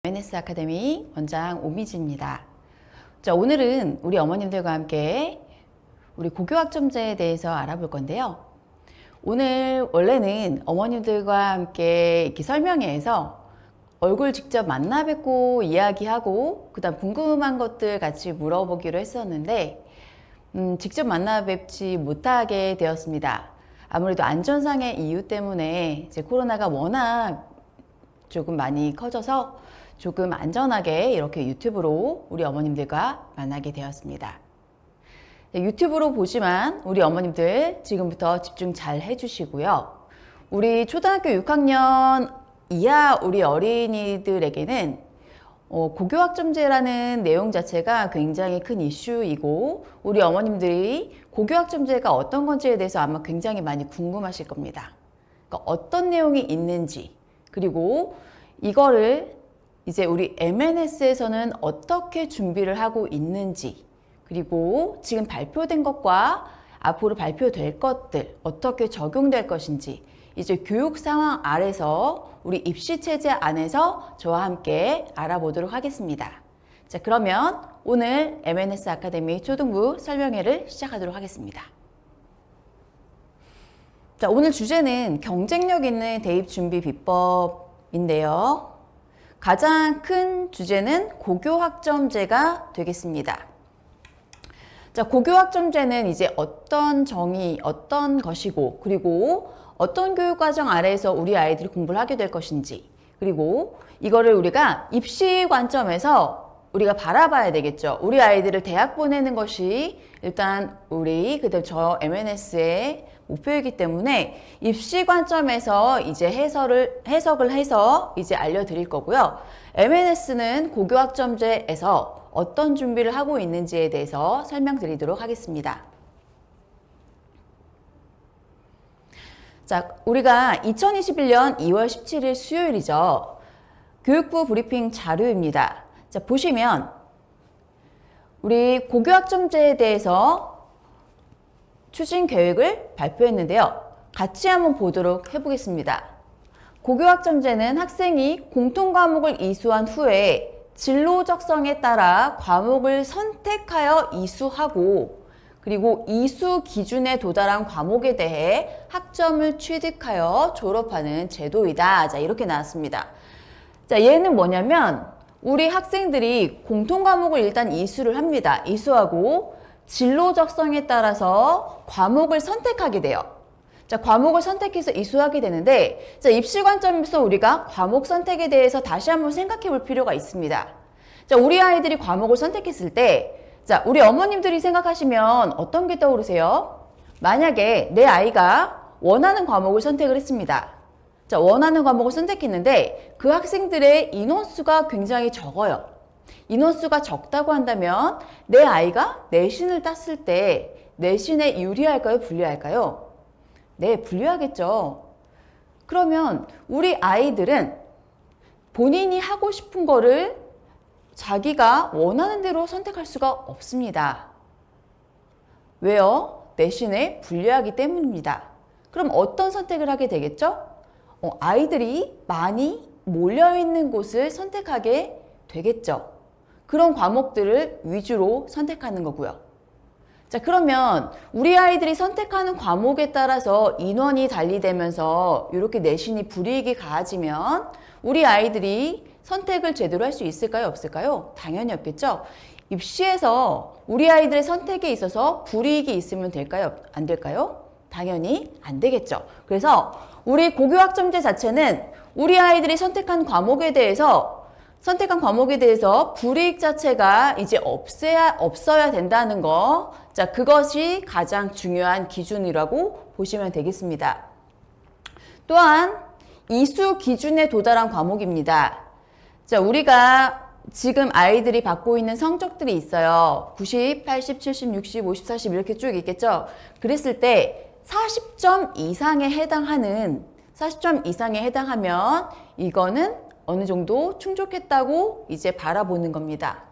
MNS 아카데미 원장 오미지입니다. 자, 오늘은 우리 어머님들과 함께 우리 고교학점제에 대해서 알아볼 건데요. 오늘 원래는 어머님들과 함께 이렇게 설명회에서 얼굴 직접 만나 뵙고 이야기하고 그다음 궁금한 것들 같이 물어보기로 했었는데 직접 만나 뵙지 못하게 되었습니다. 아무래도 안전상의 이유 때문에 이제 코로나가 워낙 조금 많이 커져서 조금 안전하게 이렇게 유튜브로 우리 어머님들과 만나게 되었습니다. 유튜브로 보지만 우리 어머님들 지금부터 집중 잘 해주시고요. 우리 초등학교 6학년 이하 우리 어린이들에게는 고교학점제라는 내용 자체가 굉장히 큰 이슈이고 우리 어머님들이 고교학점제가 어떤 건지에 대해서 아마 굉장히 많이 궁금하실 겁니다. 그러니까 어떤 내용이 있는지, 그리고 이거를 이제 우리 MNS에서는 어떻게 준비를 하고 있는지, 그리고 지금 발표된 것과 앞으로 발표될 것들 어떻게 적용될 것인지, 이제 교육 상황 아래서 우리 입시 체제 안에서 저와 함께 알아보도록 하겠습니다. 자, 그러면 오늘 MNS 아카데미 초등부 설명회를 시작하도록 하겠습니다. 자, 오늘 주제는 경쟁력 있는 대입 준비 비법인데요. 가장 큰 주제는 고교학점제가 되겠습니다. 자, 고교학점제는 이제 어떤 정의, 어떤 것이고, 그리고 어떤 교육과정 아래에서 우리 아이들이 공부를 하게 될 것인지, 그리고 이거를 우리가 입시 관점에서 우리가 바라봐야 되겠죠. 우리 아이들을 대학 보내는 것이 일단 우리 그들 저 MNS의 목표이기 때문에 입시 관점에서 이제 해석을 해서 이제 알려드릴 거고요. MNS는 고교학점제에서 어떤 준비를 하고 있는지에 대해서 설명드리도록 하겠습니다. 자, 우리가 2021년 2월 17일 수요일이죠. 교육부 브리핑 자료입니다. 자, 보시면 우리 고교학점제에 대해서 추진 계획을 발표했는데요. 같이 한번 보도록 해보겠습니다. 고교학점제는 학생이 공통과목을 이수한 후에 진로 적성에 따라 과목을 선택하여 이수하고, 그리고 이수 기준에 도달한 과목에 대해 학점을 취득하여 졸업하는 제도이다. 자, 이렇게 나왔습니다. 자, 얘는 뭐냐면 우리 학생들이 공통과목을 일단 이수를 합니다. 이수하고 진로 적성에 따라서 과목을 선택하게 돼요. 자, 과목을 선택해서 이수하게 되는데, 자, 입시 관점에서 우리가 과목 선택에 대해서 다시 한번 생각해 볼 필요가 있습니다. 자, 우리 아이들이 과목을 선택했을 때, 자, 우리 어머님들이 생각하시면 어떤 게 떠오르세요? 만약에 내 아이가 원하는 과목을 선택을 했습니다. 자, 원하는 과목을 선택했는데 그 학생들의 인원수가 굉장히 적어요. 인원수가 적다고 한다면 내 아이가 내신을 땄을 때 내신에 유리할까요? 불리할까요? 네, 불리하겠죠. 그러면 우리 아이들은 본인이 하고 싶은 거를 자기가 원하는 대로 선택할 수가 없습니다. 왜요? 내신에 불리하기 때문입니다. 그럼 어떤 선택을 하게 되겠죠? 아이들이 많이 몰려있는 곳을 선택하게 되겠죠. 그런 과목들을 위주로 선택하는 거고요. 자, 그러면 우리 아이들이 선택하는 과목에 따라서 인원이 달리되면서 이렇게 내신이 불이익이 가해지면 우리 아이들이 선택을 제대로 할 수 있을까요? 없을까요? 당연히 없겠죠. 입시에서 우리 아이들의 선택에 있어서 불이익이 있으면 될까요? 안 될까요? 당연히 안 되겠죠. 그래서 우리 고교학점제 자체는 우리 아이들이 선택한 과목에 대해서 불이익 자체가 이제 없어야 된다는 거. 자, 그것이 가장 중요한 기준이라고 보시면 되겠습니다. 또한 이수 기준에 도달한 과목입니다. 자, 우리가 지금 아이들이 받고 있는 성적들이 있어요. 90, 80, 70, 60, 50, 40 이렇게 쭉 있겠죠. 그랬을 때 40점 이상에 해당하면 이거는 어느 정도 충족했다고 이제 바라보는 겁니다.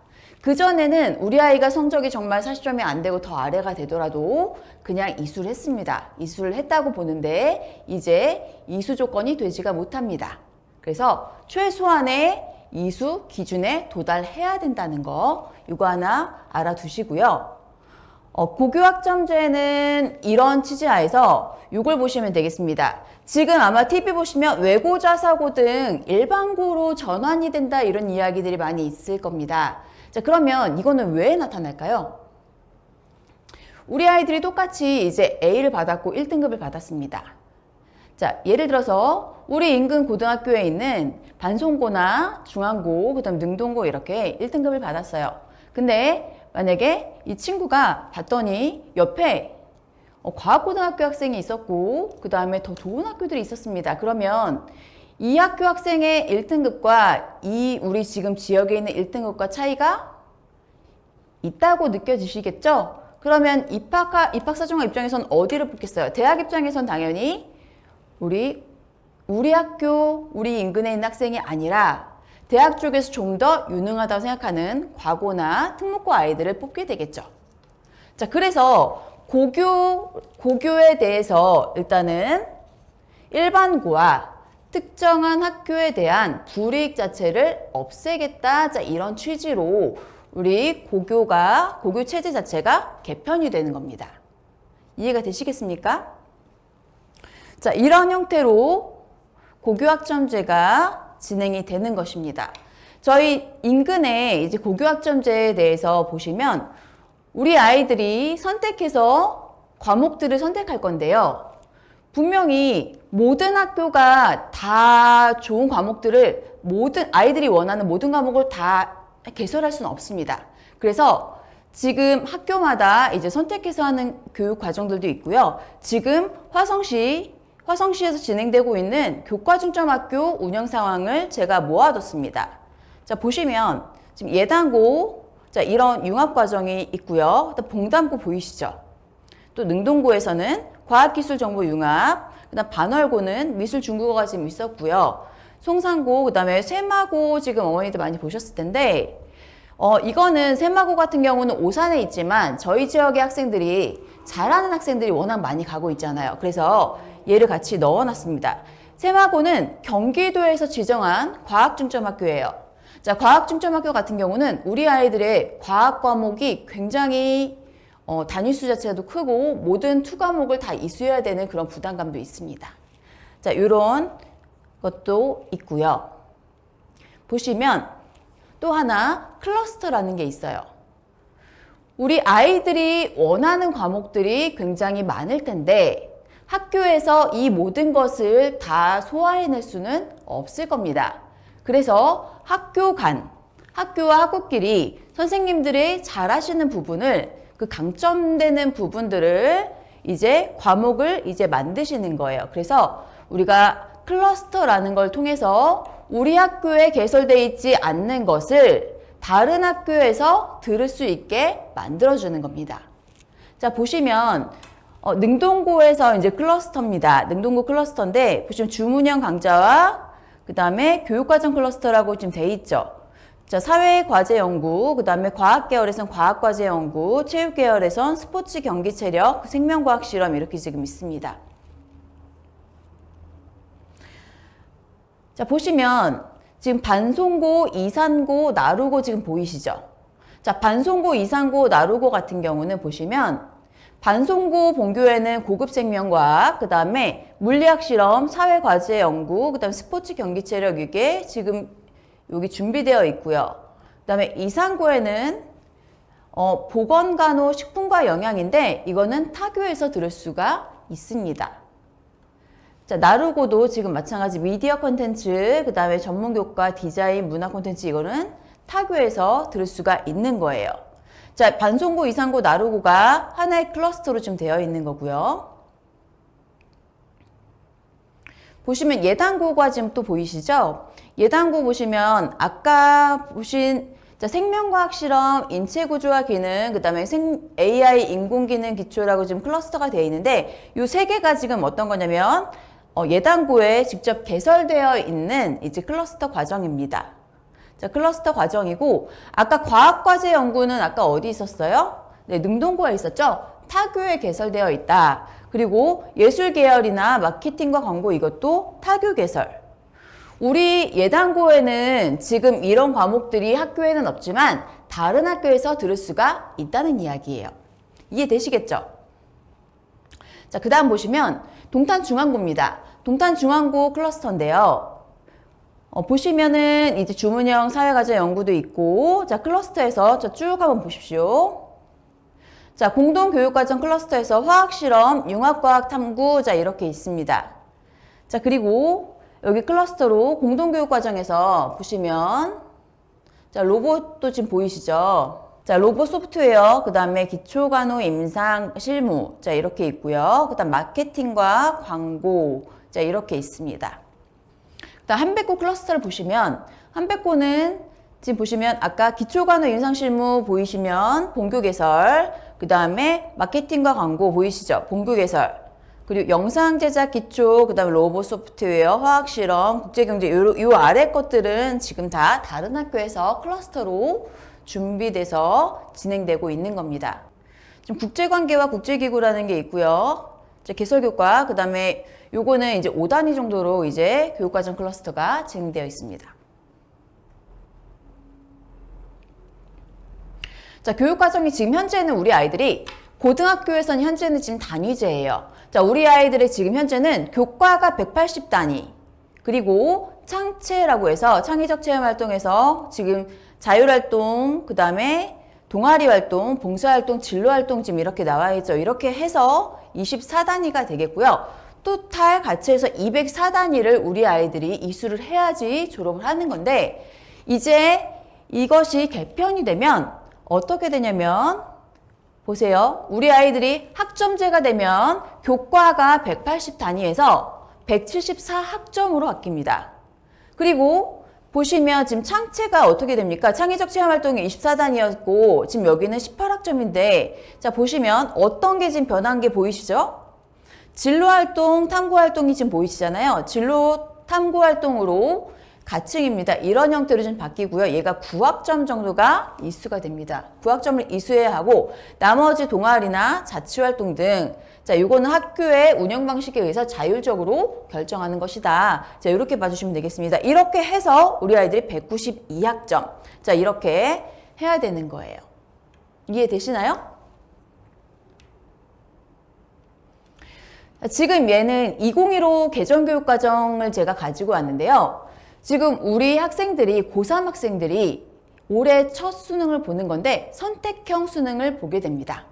그전에는 우리 아이가 성적이 정말 40점이 안 되고 더 아래가 되더라도 그냥 이수를 했습니다. 이수를 했다고 보는데 이제 이수 조건이 되지가 못합니다. 그래서 최소한의 이수 기준에 도달해야 된다는 거 이거 하나 알아두시고요. 고교학점제는 이런 취지하에서 이걸 보시면 되겠습니다. 지금 아마 TV 보시면 외고자 사고 등 일반고로 전환이 된다 이런 이야기들이 많이 있을 겁니다. 자, 그러면 이거는 왜 나타날까요? 우리 아이들이 똑같이 이제 A를 받았고 1등급을 받았습니다. 자, 예를 들어서 우리 인근 고등학교에 있는 반송고나 중앙고, 그 다음 능동고 이렇게 1등급을 받았어요. 근데 만약에 이 친구가 봤더니 옆에 과학고등학교 학생이 있었고 그 다음에 더 좋은 학교들이 있었습니다. 그러면 이 학교 학생의 1등급과 이 우리 지금 지역에 있는 1등급과 차이가 있다고 느껴지시겠죠? 그러면 입학사정관 입장에선 어디를 뽑겠어요? 대학 입장에선 당연히 우리 학교, 우리 인근에 있는 학생이 아니라 대학 쪽에서 좀 더 유능하다고 생각하는 과고나 특목고 아이들을 뽑게 되겠죠. 자, 그래서 고교에 대해서 일단은 일반고와 특정한 학교에 대한 불이익 자체를 없애겠다. 자, 이런 취지로 우리 고교 체제 자체가 개편이 되는 겁니다. 이해가 되시겠습니까? 자, 이런 형태로 고교학점제가 진행이 되는 것입니다. 저희 인근에 이제 고교학점제에 대해서 보시면 우리 아이들이 선택해서 과목들을 선택할 건데요. 분명히 모든 학교가 다 좋은 과목들을 아이들이 원하는 모든 과목을 다 개설할 수는 없습니다. 그래서 지금 학교마다 이제 선택해서 하는 교육 과정들도 있고요. 지금 화성시에서 진행되고 있는 교과중점학교 운영 상황을 제가 모아뒀습니다. 자, 보시면 지금 예단고, 자, 이런 융합 과정이 있고요. 또 봉담고 보이시죠? 또 능동고에서는 과학기술정보융합, 그다음 반월고는 미술중국어가 지금 있었고요. 송산고, 그다음에 쇠마고 지금 어머니들 많이 보셨을 텐데, 이거는 쇠마고 같은 경우는 오산에 있지만 저희 지역의 학생들이 잘하는 학생들이 워낙 많이 가고 있잖아요. 그래서 얘를 같이 넣어놨습니다. 쇠마고는 경기도에서 지정한 과학중점학교예요. 자, 과학중점학교 같은 경우는 우리 아이들의 과학 과목이 굉장히 단위수 자체도 크고 모든 투 과목을 다 이수해야 되는 그런 부담감도 있습니다. 자, 이런 것도 있고요. 보시면 또 하나 클러스터라는 게 있어요. 우리 아이들이 원하는 과목들이 굉장히 많을 텐데 학교에서 이 모든 것을 다 소화해낼 수는 없을 겁니다. 그래서 학교와 학교끼리 선생님들이 잘하시는 부분을 그 강점되는 부분들을 이제 과목을 이제 만드시는 거예요. 그래서 우리가 클러스터라는 걸 통해서 우리 학교에 개설되어 있지 않는 것을 다른 학교에서 들을 수 있게 만들어주는 겁니다. 자, 보시면 능동고에서 이제 클러스터입니다. 능동고 클러스터인데 보시면 주문형 강좌와 그 다음에 교육과정 클러스터라고 지금 돼 있죠. 자, 사회과제연구, 그 다음에 과학계열에선 과학과제연구, 체육계열에선 스포츠 경기체력, 생명과학 실험 이렇게 지금 있습니다. 자, 보시면 지금 반송고, 이산고, 나루고 지금 보이시죠? 자, 반송고, 이산고, 나루고 같은 경우는 보시면 반송고 본교에는 고급 생명과학, 그 다음에 물리학 실험, 사회과제 연구, 그 다음에 스포츠 경기체력 이게 지금 여기 준비되어 있고요. 그 다음에 이산고에는 보건간호 식품과 영양인데 이거는 타교에서 들을 수가 있습니다. 자, 나루고도 지금 마찬가지 미디어 콘텐츠, 그 다음에 전문교과 디자인 문화 콘텐츠 이거는 타교에서 들을 수가 있는 거예요. 자, 반송고, 이산고, 나루고가 하나의 클러스터로 좀 되어 있는 거고요. 보시면 예단고가 지금 또 보이시죠? 예단고 보시면 아까 보신 생명과학 실험, 인체구조와 기능, 그 다음에 AI 인공기능 기초라고 지금 클러스터가 되어 있는데 이 세 개가 지금 어떤 거냐면 예단고에 직접 개설되어 있는 이제 클러스터 과정입니다. 자, 클러스터 과정이고 아까 과학과제 연구는 아까 어디 있었어요? 네, 능동고에 있었죠? 타교에 개설되어 있다. 그리고 예술 계열이나 마케팅과 광고 이것도 타교 개설. 우리 예단고에는 지금 이런 과목들이 학교에는 없지만 다른 학교에서 들을 수가 있다는 이야기예요. 이해되시겠죠? 자, 그 다음 보시면 동탄중앙고입니다. 동탄중앙고 클러스터인데요. 보시면은 이제 주문형 사회과제 연구도 있고, 자, 클러스터에서 쭉 한번 보십시오. 자, 공동교육과정 클러스터에서 화학실험, 융합과학 탐구, 자, 이렇게 있습니다. 자, 그리고 여기 클러스터로 공동교육과정에서 보시면, 자, 로봇도 지금 보이시죠? 자, 로봇 소프트웨어, 그 다음에 기초간호 임상 실무, 자, 이렇게 있고요. 그 다음 마케팅과 광고, 자, 이렇게 있습니다. 그 다음 한백고 클러스터를 보시면, 한백고는 지금 보시면 아까 기초간호 임상 실무 보이시면 본교 개설, 그 다음에 마케팅과 광고 보이시죠? 본교 개설. 그리고 영상 제작 기초, 그 다음에 로봇 소프트웨어, 화학 실험, 국제경제, 요 아래 것들은 지금 다 다른 학교에서 클러스터로 준비돼서 진행되고 있는 겁니다. 지금 국제관계와 국제기구라는 게 있고요. 이제 개설교과, 그 다음에 요거는 이제 5단위 정도로 이제 교육과정 클러스터가 진행되어 있습니다. 자, 교육과정이 지금 현재는 우리 아이들이 고등학교에서는 현재는 지금 단위제예요. 자, 우리 아이들의 지금 현재는 교과가 180단위, 그리고 창체라고 해서 창의적 체험활동에서 지금 자율활동, 그 다음에 동아리활동, 봉사활동, 진로활동 지금 이렇게 나와 있죠. 이렇게 해서 24단위가 되겠고요. 토탈 같이 해서 204단위를 우리 아이들이 이수를 해야지 졸업을 하는 건데, 이제 이것이 개편이 되면 어떻게 되냐면, 보세요. 우리 아이들이 학점제가 되면 교과가 180단위에서 174학점으로 바뀝니다. 그리고 보시면 지금 창체가 어떻게 됩니까? 창의적 체험활동이 24단위였고 지금 여기는 18학점인데, 자, 보시면 어떤 게 지금 변한 게 보이시죠? 진로활동, 탐구활동이 지금 보이시잖아요. 진로 탐구활동으로 가층입니다. 이런 형태로 좀 바뀌고요. 얘가 9학점 정도가 이수가 됩니다. 9학점을 이수해야 하고, 나머지 동아리나 자치활동 등, 자, 요거는 학교의 운영 방식에 의해서 자율적으로 결정하는 것이다. 자, 이렇게 봐주시면 되겠습니다. 이렇게 해서 우리 아이들이 192학점. 자, 이렇게 해야 되는 거예요. 이해되시나요? 지금 얘는 2015 개정교육과정을 제가 가지고 왔는데요. 지금 우리 학생들이, 고3 학생들이 올해 첫 수능을 보는 건데 선택형 수능을 보게 됩니다.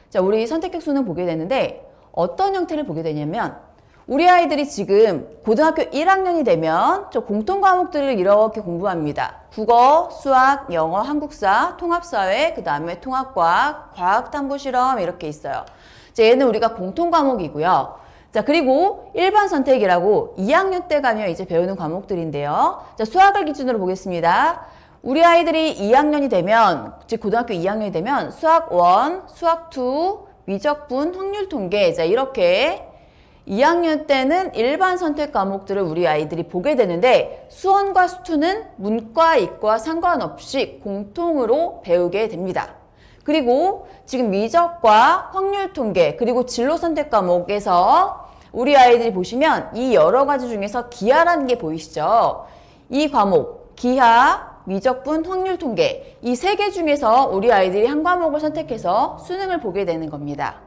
자, 우리 선택형 수능 보게 되는데 어떤 형태를 보게 되냐면, 우리 아이들이 지금 고등학교 1학년이 되면 저 공통 과목들을 이렇게 공부합니다. 국어, 수학, 영어, 한국사, 통합사회, 그 다음에 통합과학, 과학탐구실험 이렇게 있어요. 자, 얘는 우리가 공통 과목이고요. 자, 그리고 일반 선택이라고 2학년 때 가면 이제 배우는 과목들인데요. 자, 수학을 기준으로 보겠습니다. 우리 아이들이 2학년이 되면, 즉 고등학교 2학년이 되면 수학 1, 수학 2, 미적분, 확률 통계, 자, 이렇게 2학년 때는 일반 선택 과목들을 우리 아이들이 보게 되는데, 수원과 수투는 문과, 이과 상관없이 공통으로 배우게 됩니다. 그리고 지금 미적과 확률 통계, 그리고 진로 선택 과목에서 우리 아이들이 보시면 이 여러 가지 중에서 기하라는 게 보이시죠? 이 과목, 기하, 미적분, 확률 통계, 이 세 개 중에서 우리 아이들이 한 과목을 선택해서 수능을 보게 되는 겁니다.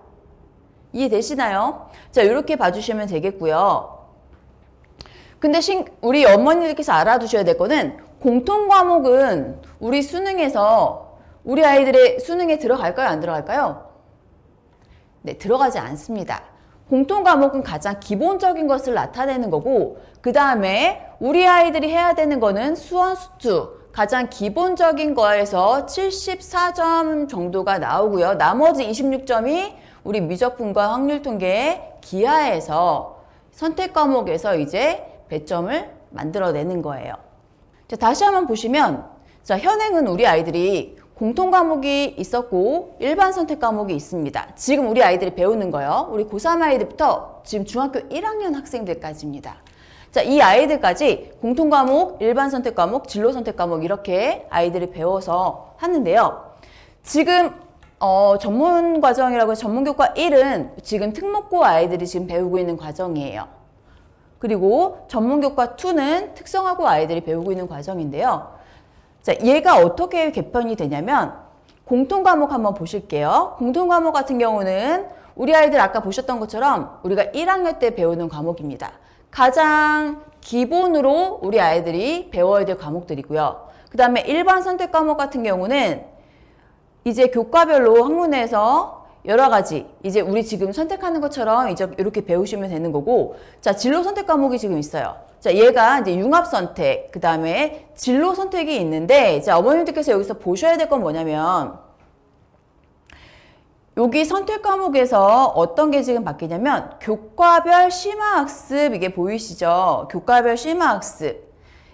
이해되시나요? 자, 이렇게 봐주시면 되겠고요. 근데 우리 어머니들께서 알아두셔야 될 거는, 공통 과목은 우리 수능에서 우리 아이들의 수능에 들어갈까요? 안 들어갈까요? 네, 들어가지 않습니다. 공통 과목은 가장 기본적인 것을 나타내는 거고, 그 다음에 우리 아이들이 해야 되는 거는 수원, 수투, 가장 기본적인 거에서 74점 정도가 나오고요. 나머지 26점이 우리 미적분과 확률 통계 기하에서 선택 과목에서 이제 배점을 만들어내는 거예요. 자, 다시 한번 보시면, 자, 현행은 우리 아이들이 공통 과목이 있었고 일반 선택 과목이 있습니다. 지금 우리 아이들이 배우는 거요. 우리 고3 아이들부터 지금 중학교 1학년 학생들까지입니다. 자, 이 아이들까지 공통 과목, 일반 선택 과목, 진로 선택 과목 이렇게 아이들이 배워서 하는데요. 지금 전문 과정이라고 해서 전문교과 1은 지금 특목고 아이들이 지금 배우고 있는 과정이에요. 그리고 전문교과 2는 특성화고 아이들이 배우고 있는 과정인데요. 자, 얘가 어떻게 개편이 되냐면 공통과목 한번 보실게요. 공통과목 같은 경우는 우리 아이들 아까 보셨던 것처럼 우리가 1학년 때 배우는 과목입니다. 가장 기본으로 우리 아이들이 배워야 될 과목들이고요. 그 다음에 일반 선택 과목 같은 경우는 이제 교과별로 학문에서 여러 가지 이제 우리 지금 선택하는 것처럼 이제 이렇게 배우시면 되는 거고, 자, 진로 선택 과목이 지금 있어요. 자, 얘가 이제 융합 선택, 그 다음에 진로 선택이 있는데, 자, 어머님들께서 여기서 보셔야 될 건 뭐냐면, 여기 선택 과목에서 어떤 게 지금 바뀌냐면, 교과별 심화학습, 이게 보이시죠? 교과별 심화학습.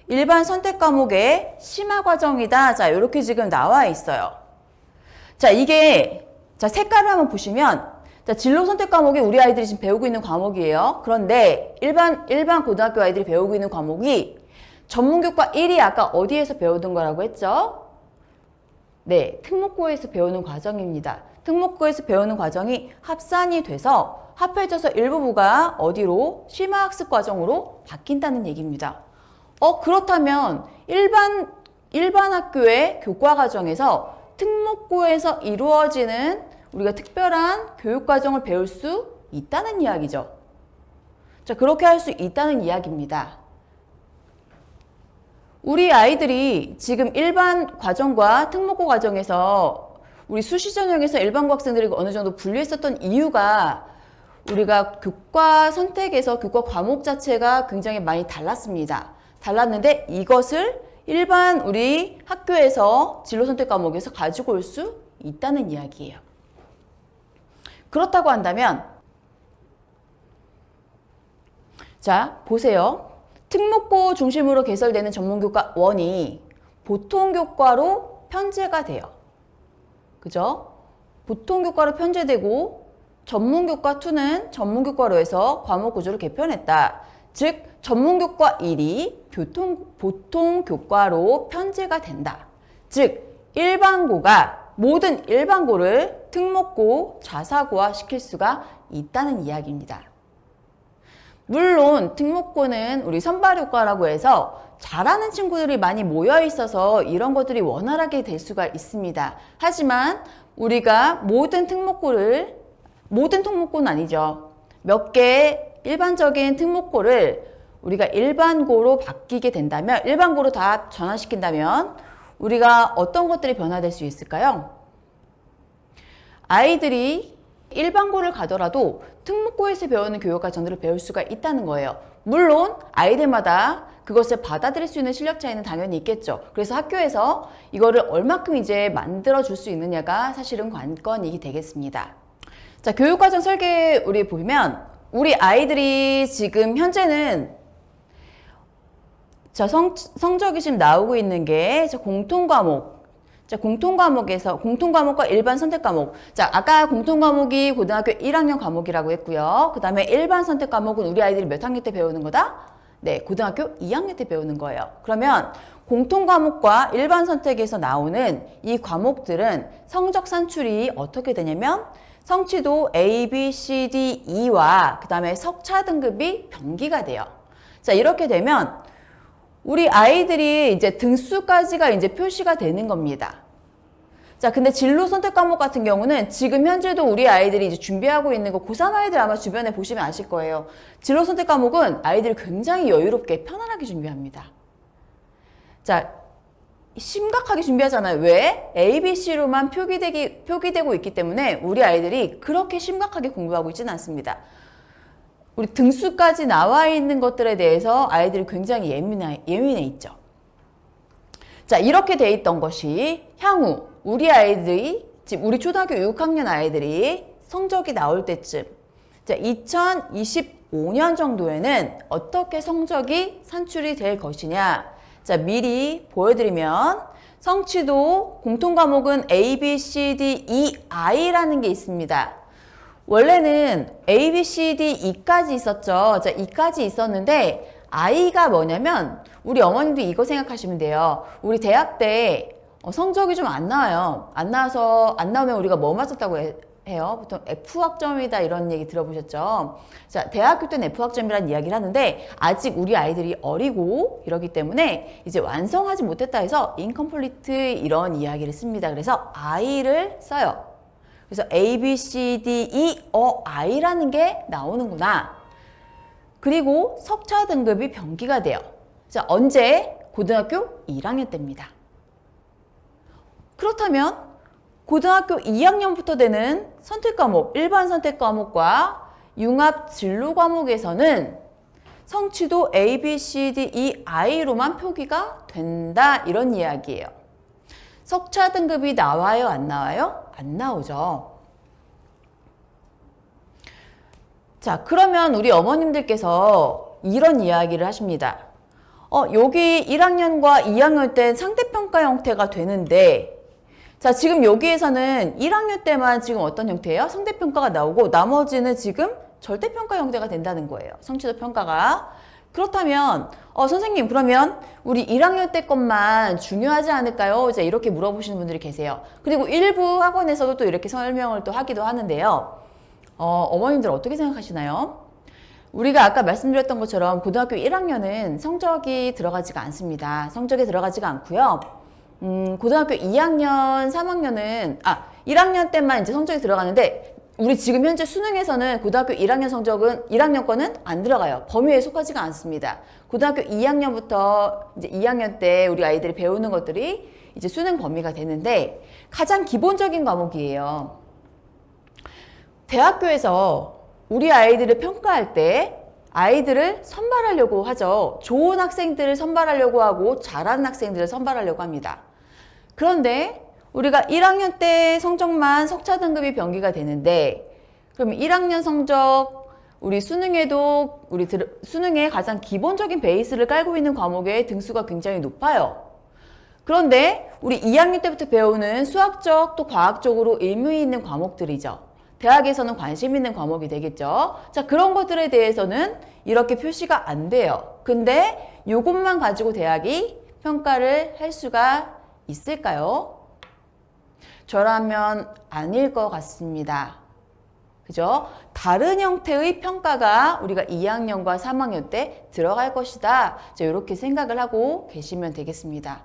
일반 선택 과목의 심화 과정이다. 자, 이렇게 지금 나와 있어요. 자, 이게, 자, 색깔을 한번 보시면, 자, 진로 선택 과목이 우리 아이들이 지금 배우고 있는 과목이에요. 그런데 일반 고등학교 아이들이 배우고 있는 과목이 전문교과 1이 아까 어디에서 배우던 거라고 했죠? 네, 특목고에서 배우는 과정입니다. 특목고에서 배우는 과정이 합산이 돼서 합해져서 일부부가 어디로? 심화학습 과정으로 바뀐다는 얘기입니다. 그렇다면 일반 학교의 교과 과정에서 특목고에서 이루어지는 우리가 특별한 교육 과정을 배울 수 있다는 이야기죠. 자, 그렇게 할 수 있다는 이야기입니다. 우리 아이들이 지금 일반 과정과 특목고 과정에서 우리 수시 전형에서 일반고 학생들이 어느 정도 분리했었던 이유가 우리가 교과 선택에서 교과 과목 자체가 굉장히 많이 달랐습니다. 달랐는데 이것을 일반 우리 학교에서 진로 선택 과목에서 가지고 올 수 있다는 이야기예요. 그렇다고 한다면, 자, 보세요. 특목고 중심으로 개설되는 전문교과 1이 보통교과로 편제가 돼요. 그죠? 보통교과로 편제되고 전문교과 2는 전문교과로 해서 과목 구조를 개편했다. 즉, 전문교과 1이 보통교과로 편제가 된다. 즉, 모든 일반고를 특목고, 자사고화 시킬 수가 있다는 이야기입니다. 물론 특목고는 우리 선발효과라고 해서 잘하는 친구들이 많이 모여 있어서 이런 것들이 원활하게 될 수가 있습니다. 하지만 우리가 모든 특목고는 아니죠. 몇 개의 일반적인 특목고를 우리가 일반고로 바뀌게 된다면, 일반고로 다 전환시킨다면 우리가 어떤 것들이 변화될 수 있을까요? 아이들이 일반고를 가더라도 특목고에서 배우는 교육과정들을 배울 수가 있다는 거예요. 물론 아이들마다 그것을 받아들일 수 있는 실력 차이는 당연히 있겠죠. 그래서 학교에서 이거를 얼마큼 이제 만들어 줄 수 있느냐가 사실은 관건이 되겠습니다. 자, 교육과정 설계 우리 보면 우리 아이들이 지금 현재는 자, 성적이 지금 나오고 있는 게 공통과목. 자, 공통과목과 일반 선택과목. 자, 아까 공통과목이 고등학교 1학년 과목이라고 했고요. 그 다음에 일반 선택과목은 우리 아이들이 몇 학년 때 배우는 거다? 네, 고등학교 2학년 때 배우는 거예요. 그러면 공통과목과 일반 선택에서 나오는 이 과목들은 성적 산출이 어떻게 되냐면 성취도 A, B, C, D, E와 그 다음에 석차 등급이 병기가 돼요. 자, 이렇게 되면 우리 아이들이 이제 등수까지가 이제 표시가 되는 겁니다. 자, 근데 진로 선택 과목 같은 경우는 지금 현재도 우리 아이들이 이제 준비하고 있는 거 고3 아이들 아마 주변에 보시면 아실 거예요. 진로 선택 과목은 아이들이 굉장히 여유롭게 편안하게 준비합니다. 자, 심각하게 준비하잖아요. 왜? A, B, C로만 표기되고 있기 때문에 우리 아이들이 그렇게 심각하게 공부하고 있지는 않습니다. 우리 등수까지 나와 있는 것들에 대해서 아이들이 굉장히 예민해 있죠. 자, 이렇게 돼 있던 것이 향후 우리 아이들이, 지금 우리 초등학교 6학년 아이들이 성적이 나올 때쯤, 자, 2025년 정도에는 어떻게 성적이 산출이 될 것이냐. 자, 미리 보여드리면 성취도 공통과목은 A, B, C, D, E, I라는 게 있습니다. 원래는 A, B, C, D, E까지 있었죠. 자, E까지 있었는데 I가 뭐냐면 우리 어머님도 이거 생각하시면 돼요. 우리 대학 때 성적이 좀 안 나와요. 안 나오면 우리가 뭐 맞았다고 해요. 보통 F학점이다 이런 얘기 들어보셨죠? 자, 대학교 때는 F학점이라는 이야기를 하는데 아직 우리 아이들이 어리고 이러기 때문에 이제 완성하지 못했다 해서 incomplete 이런 이야기를 씁니다. 그래서 I를 써요. 그래서 A, B, C, D, E, I라는 게 나오는구나. 그리고 석차 등급이 병기가 돼요. 자, 언제? 고등학교 1학년 때입니다. 그렇다면 고등학교 2학년부터 되는 선택 과목, 일반 선택 과목과 융합 진로 과목에서는 성취도 A, B, C, D, E, I로만 표기가 된다 이런 이야기예요. 석차 등급이 나와요? 안 나와요? 안 나오죠. 자, 그러면 우리 어머님들께서 이런 이야기를 하십니다. 여기 1학년과 2학년 때 상대평가 형태가 되는데 자, 지금 여기에서는 1학년 때만 지금 어떤 형태예요? 상대평가가 나오고 나머지는 지금 절대평가 형태가 된다는 거예요. 성취도 평가가. 그렇다면 선생님 그러면 우리 1학년 때 것만 중요하지 않을까요? 이제 이렇게 물어보시는 분들이 계세요. 그리고 일부 학원에서도 또 이렇게 설명을 또 하기도 하는데요. 어머님들 어떻게 생각하시나요? 우리가 아까 말씀드렸던 것처럼 고등학교 1학년은 성적이 들어가지가 않습니다. 성적이 들어가지가 않고요. 고등학교 2학년, 3학년은 1학년 때만 이제 성적이 들어가는데 우리 지금 현재 수능에서는 고등학교 1학년 성적은 1학년 거는 안 들어가요. 범위에 속하지가 않습니다. 고등학교 2학년부터 이제 2학년 때 우리 아이들이 배우는 것들이 이제 수능 범위가 되는데 가장 기본적인 과목이에요. 대학교에서 우리 아이들을 평가할 때 아이들을 선발하려고 하죠. 좋은 학생들을 선발하려고 하고 잘하는 학생들을 선발하려고 합니다. 그런데 우리가 1학년 때 성적만 석차 등급이 병기가 되는데 그러면 1학년 성적 우리 수능에도 수능의 가장 기본적인 베이스를 깔고 있는 과목의 등수가 굉장히 높아요. 그런데 우리 2학년 때부터 배우는 수학적 또 과학적으로 의미 있는 과목들이죠. 대학에서는 관심 있는 과목이 되겠죠. 자, 그런 것들에 대해서는 이렇게 표시가 안 돼요. 근데 이것만 가지고 대학이 평가를 할 수가 있을까요? 저라면 아닐 것 같습니다. 그죠? 다른 형태의 평가가 우리가 2학년과 3학년 때 들어갈 것이다. 자, 이렇게 생각을 하고 계시면 되겠습니다.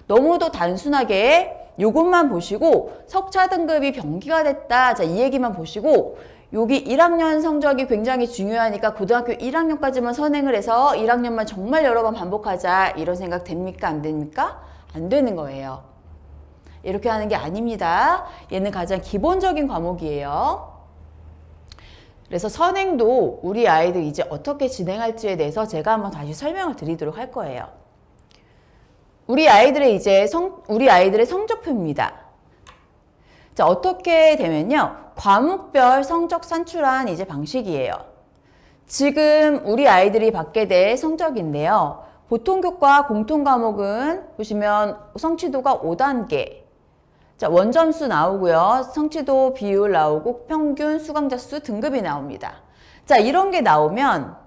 너무도 단순하게 이것만 보시고 석차 등급이 병기가 됐다. 자, 이 얘기만 보시고 여기 1학년 성적이 굉장히 중요하니까 고등학교 1학년까지만 선행을 해서 1학년만 정말 여러 번 반복하자. 이런 생각 됩니까? 안 됩니까? 안 되는 거예요. 이렇게 하는 게 아닙니다. 얘는 가장 기본적인 과목이에요. 그래서 선행도 우리 아이들 이제 어떻게 진행할지에 대해서 제가 한번 다시 설명을 드리도록 할 거예요. 우리 아이들의 성적표입니다. 자, 어떻게 되면요. 과목별 성적 산출한 이제 방식이에요. 지금 우리 아이들이 받게 될 성적인데요. 보통교과 공통과목은 보시면 성취도가 5단계. 자, 원점수 나오고요. 성취도 비율 나오고 평균 수강자 수 등급이 나옵니다. 자, 이런 게 나오면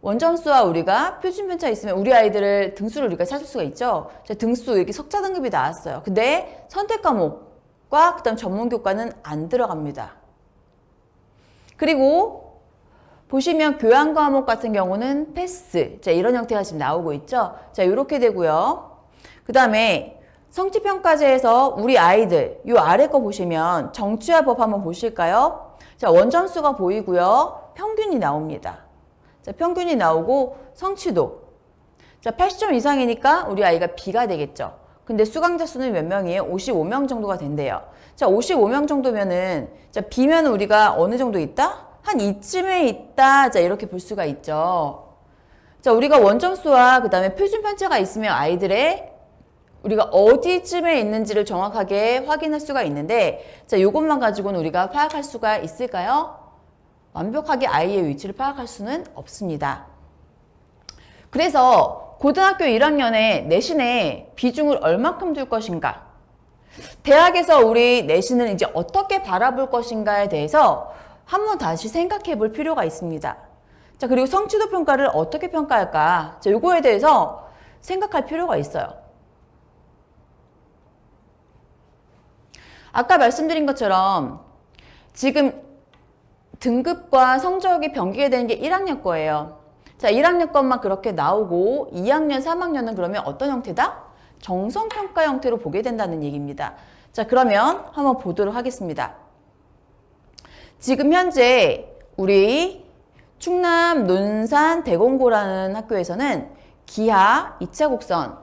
원점수와 우리가 표준 편차 있으면 우리 아이들을 등수를 우리가 찾을 수가 있죠. 자, 등수 이렇게 석차 등급이 나왔어요. 근데 선택 과목과 그다음 전문 교과는 안 들어갑니다. 그리고 보시면 교양 과목 같은 경우는 패스. 자, 이런 형태가 지금 나오고 있죠. 자, 이렇게 되고요. 그다음에 성취평가제에서 우리 아이들 요 아래 거 보시면 정치와 법 한번 보실까요? 자, 원점수가 보이고요. 평균이 나옵니다. 자, 평균이 나오고 성취도. 자, 80점 이상이니까 우리 아이가 B가 되겠죠. 근데 수강자 수는 몇 명이에요? 55명 정도가 된대요. 자, 55명 정도면은 자, B면 우리가 어느 정도 있다? 한 이쯤에 있다. 자, 이렇게 볼 수가 있죠. 자, 우리가 원점수와 그 다음에 표준 편차가 있으면 아이들의 우리가 어디쯤에 있는지를 정확하게 확인할 수가 있는데 자, 이것만 가지고는 우리가 파악할 수가 있을까요? 완벽하게 아이의 위치를 파악할 수는 없습니다. 그래서 고등학교 1학년에 내신에 비중을 얼마큼 둘 것인가? 대학에서 우리 내신을 이제 어떻게 바라볼 것인가에 대해서 한번 다시 생각해 볼 필요가 있습니다. 자, 그리고 성취도 평가를 어떻게 평가할까? 자, 요거에 대해서 생각할 필요가 있어요. 아까 말씀드린 것처럼 지금 등급과 성적이 변기게 되는 게 1학년 거예요. 자, 1학년 것만 그렇게 나오고 2학년, 3학년은 그러면 어떤 형태다? 정성평가 형태로 보게 된다는 얘기입니다. 자, 그러면 한번 보도록 하겠습니다. 지금 현재 우리 충남 논산 대공고라는 학교에서는 기하, 2차 곡선,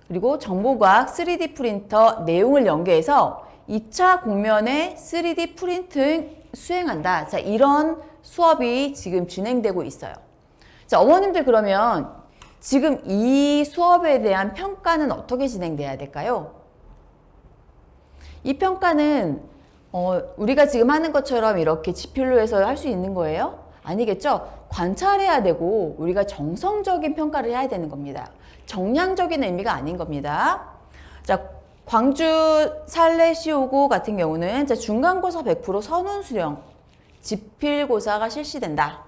그리고 정보과학 3D 프린터 내용을 연계해서 2차 공면의 3D 프린팅 수행한다. 자, 이런 수업이 지금 진행되고 있어요. 자, 어머님들 그러면 지금 이 수업에 대한 평가는 어떻게 진행돼야 될까요? 이 평가는 우리가 지금 하는 것처럼 이렇게 지필로 해서 할 수 있는 거예요? 아니겠죠? 관찰해야 되고 우리가 정성적인 평가를 해야 되는 겁니다. 정량적인 의미가 아닌 겁니다. 자, 광주 살레시오고 같은 경우는 중간고사 100% 선원 수령, 지필고사가 실시된다.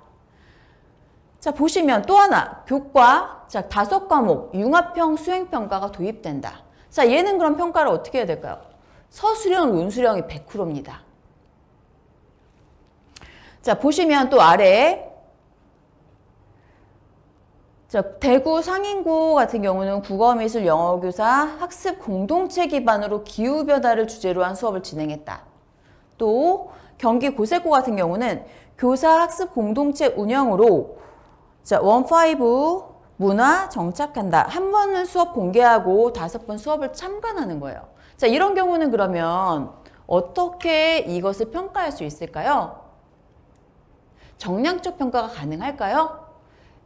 자, 보시면 또 하나, 교과, 자, 5과목, 융합형 수행평가가 도입된다. 자, 얘는 그럼 평가를 어떻게 해야 될까요? 서수령, 논수령이 100%입니다. 자, 보시면 또 아래, 자, 대구 상인고 같은 경우는 국어미술 영어교사 학습 공동체 기반으로 기후변화를 주제로 한 수업을 진행했다. 또 경기 고세고 같은 경우는 교사 학습 공동체 운영으로 자, 1.5 문화 정착한다. 한 번은 수업 공개하고 5번 수업을 참관하는 거예요. 자, 이런 경우는 그러면 어떻게 이것을 평가할 수 있을까요? 정량적 평가가 가능할까요?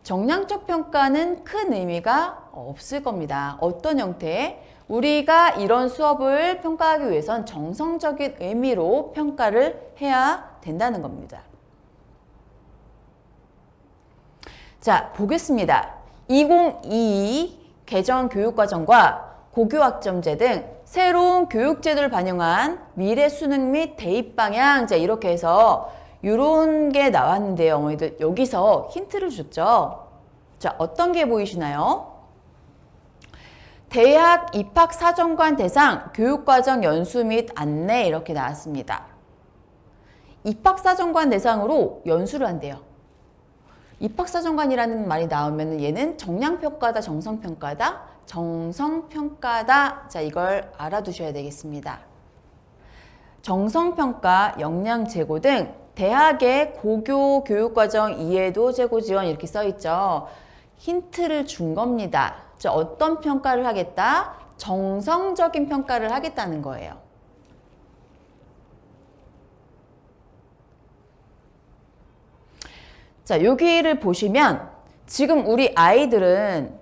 정량적 평가는 큰 의미가 없을 겁니다. 어떤 형태? 우리가 이런 수업을 평가하기 위해선 정성적인 의미로 평가를 해야 된다는 겁니다. 자, 보겠습니다. 2022 개정 교육과정과 고교학점제 등 새로운 교육제도를 반영한 미래 수능 및 대입 방향, 자, 이렇게 해서 이런 게 나왔는데요. 어머니들 여기서 힌트를 줬죠. 자, 어떤 게 보이시나요? 대학 입학사정관 대상 교육과정 연수 및 안내 이렇게 나왔습니다. 입학사정관 대상으로 연수를 한대요. 입학사정관이라는 말이 나오면 얘는 정량평가다, 정성평가다, 정성평가다. 자, 이걸 알아두셔야 되겠습니다. 정성평가, 역량제고 등 대학의 고교 교육과정 이해도 제고 지원 이렇게 써있죠. 힌트를 준 겁니다. 자, 어떤 평가를 하겠다? 정성적인 평가를 하겠다는 거예요. 자, 여기를 보시면 지금 우리 아이들은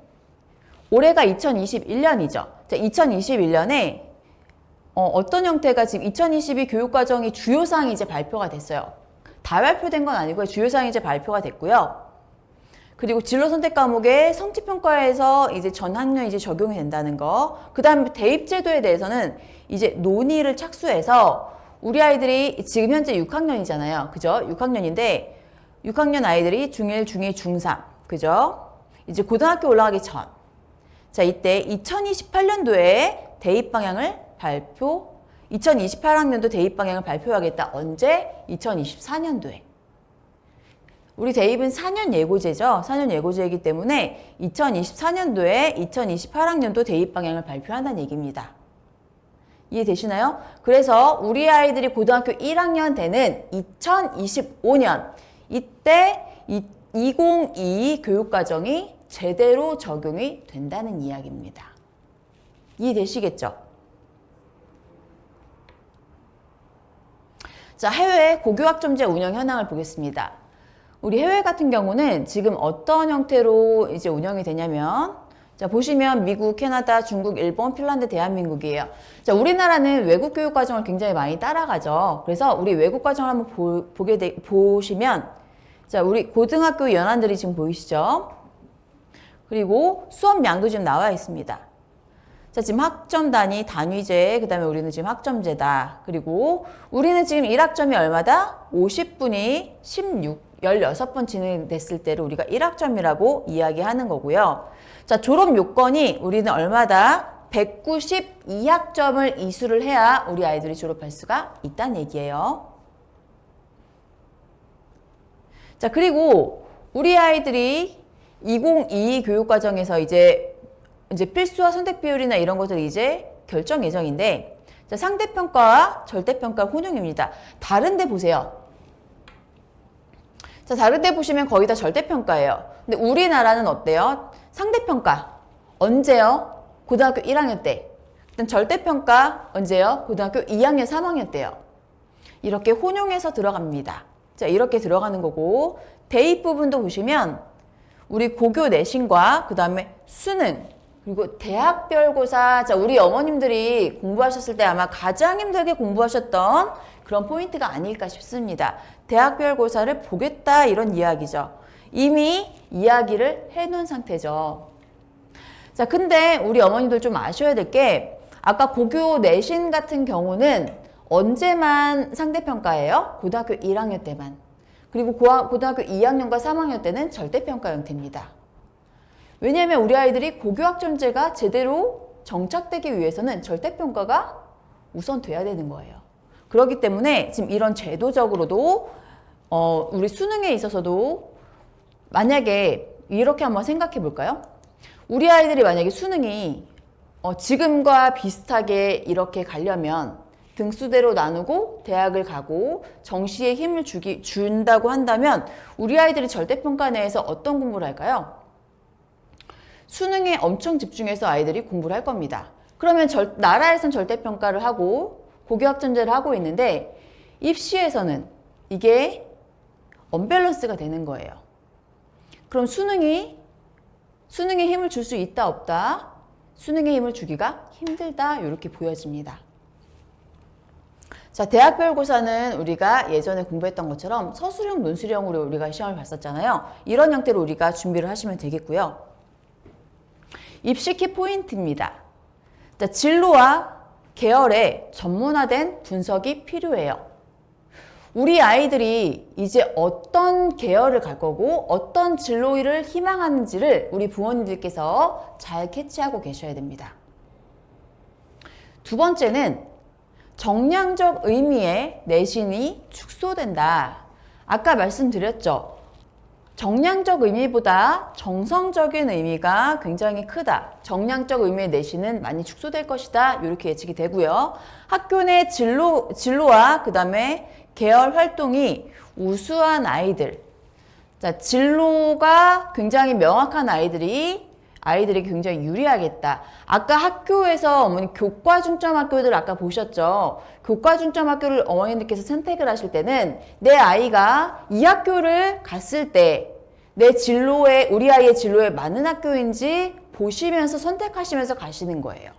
올해가 2021년이죠. 자, 2021년에 어떤 형태가 지금 2022 교육과정이 주요사항이 이제 발표가 됐어요. 다 발표된 건 아니고요. 주요사항이 이제 발표가 됐고요. 그리고 진로 선택 과목의 성취평가에서 이제 전 학년 이제 적용이 된다는 거. 그 다음에 대입제도에 대해서는 이제 논의를 착수해서 우리 아이들이 지금 현재 6학년이잖아요. 그죠? 6학년인데 6학년 아이들이 중1, 중2, 중3. 그죠? 이제 고등학교 올라가기 전. 자, 이때 2028년도에 대입 방향을 2028학년도 대입 방향을 발표하겠다. 언제? 2024년도에. 우리 대입은 4년 예고제죠. 4년 예고제이기 때문에 2024년도에 2028학년도 대입 방향을 발표한다는 얘기입니다. 이해되시나요? 그래서 우리 아이들이 고등학교 1학년 되는 2025년 이때 2022 교육과정이 제대로 적용이 된다는 이야기입니다. 이해되시겠죠? 자, 해외 고교학점제 운영 현황을 보겠습니다. 우리 해외 같은 경우는 지금 어떤 형태로 이제 운영이 되냐면, 자, 보시면 미국, 캐나다, 중국, 일본, 핀란드, 대한민국이에요. 자, 우리나라는 외국 교육 과정을 굉장히 많이 따라가죠. 그래서 우리 외국 과정을 한번 보시면, 자, 우리 고등학교 연한들이 지금 보이시죠? 그리고 수업량도 지금 나와 있습니다. 자, 지금 학점 단위, 단위제, 그 다음에 우리는 지금 학점제다. 그리고 우리는 지금 1학점이 얼마다? 50분이 16번 진행됐을 때를 우리가 1학점이라고 이야기하는 거고요. 자, 졸업 요건이 우리는 얼마다? 192학점을 이수를 해야 우리 아이들이 졸업할 수가 있다는 얘기예요. 자, 그리고 우리 아이들이 2022 교육과정에서 이제 필수와 선택 비율이나 이런 것들 이제 결정 예정인데, 자, 상대평가와 절대평가 혼용입니다. 다른데 보세요. 자, 다른데 보시면 거의 다 절대평가예요. 근데 우리나라는 어때요? 상대평가. 언제요? 고등학교 1학년 때. 일단 절대평가 언제요? 고등학교 2학년, 3학년 때요. 이렇게 혼용해서 들어갑니다. 자, 이렇게 들어가는 거고, 대입 부분도 보시면 우리 고교 내신과 그 다음에 수능, 그리고 대학별고사. 자, 우리 어머님들이 공부하셨을 때 아마 가장 힘들게 공부하셨던 그런 포인트가 아닐까 싶습니다. 대학별고사를 보겠다 이런 이야기죠. 이미 이야기를 해놓은 상태죠. 자, 근데 우리 어머님들 좀 아셔야 될 게, 아까 고교 내신 같은 경우는 언제만 상대평가예요? 고등학교 1학년 때만. 그리고 고등학교 2학년과 3학년 때는 절대평가 형태입니다. 왜냐하면 우리 아이들이 고교학점제가 제대로 정착되기 위해서는 절대평가가 우선 돼야 되는 거예요. 그렇기 때문에 지금 이런 제도적으로도 우리 수능에 있어서도 만약에 이렇게 한번 생각해 볼까요? 우리 아이들이 만약에 수능이 지금과 비슷하게 이렇게 가려면 등수대로 나누고 대학을 가고 정시에 힘을 준다고 한다면 우리 아이들이 절대평가 내에서 어떤 공부를 할까요? 수능에 엄청 집중해서 아이들이 공부를 할 겁니다. 그러면 나라에선 절대평가를 하고 고교학점제를 하고 있는데 입시에서는 이게 언밸런스가 되는 거예요. 그럼 수능에 힘을 줄 수 있다 없다? 수능에 힘을 주기가 힘들다 이렇게 보여집니다. 자, 대학별고사는 우리가 예전에 공부했던 것처럼 서술형, 논술형으로 우리가 시험을 봤었잖아요. 이런 형태로 우리가 준비를 하시면 되겠고요. 입시 키 포인트입니다. 자, 진로와 계열의 전문화된 분석이 필요해요. 우리 아이들이 이제 어떤 계열을 갈 거고 어떤 진로를 희망하는지를 우리 부모님들께서 잘 캐치하고 계셔야 됩니다. 두 번째는 정량적 의미의 내신이 축소된다. 아까 말씀드렸죠. 정량적 의미보다 정성적인 의미가 굉장히 크다. 정량적 의미의 내신은 많이 축소될 것이다. 이렇게 예측이 되고요. 학교 내 진로와 그 다음에 계열 활동이 우수한 아이들. 자, 진로가 굉장히 명확한 아이들에게 굉장히 유리하겠다. 아까 학교에서 어머니 교과 중점 학교들 아까 보셨죠? 교과 중점 학교를 어머님들께서 선택을 하실 때는 내 아이가 이 학교를 갔을 때 내 진로에, 우리 아이의 진로에 맞는 학교인지 보시면서 선택하시면서 가시는 거예요.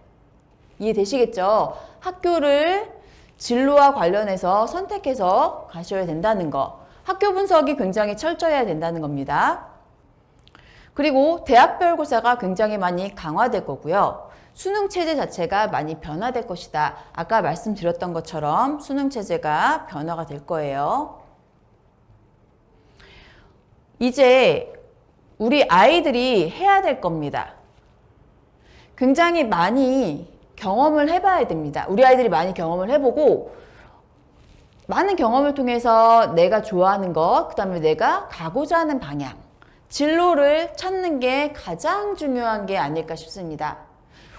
이해되시겠죠? 학교를 진로와 관련해서 선택해서 가셔야 된다는 거. 학교 분석이 굉장히 철저해야 된다는 겁니다. 그리고 대학별고사가 굉장히 많이 강화될 거고요. 수능체제 자체가 많이 변화될 것이다. 아까 말씀드렸던 것처럼 수능체제가 변화가 될 거예요. 이제 우리 아이들이 해야 될 겁니다. 굉장히 많이 경험을 해봐야 됩니다. 우리 아이들이 많이 경험을 해보고 많은 경험을 통해서 내가 좋아하는 것, 그 다음에 내가 가고자 하는 방향, 진로를 찾는 게 가장 중요한 게 아닐까 싶습니다.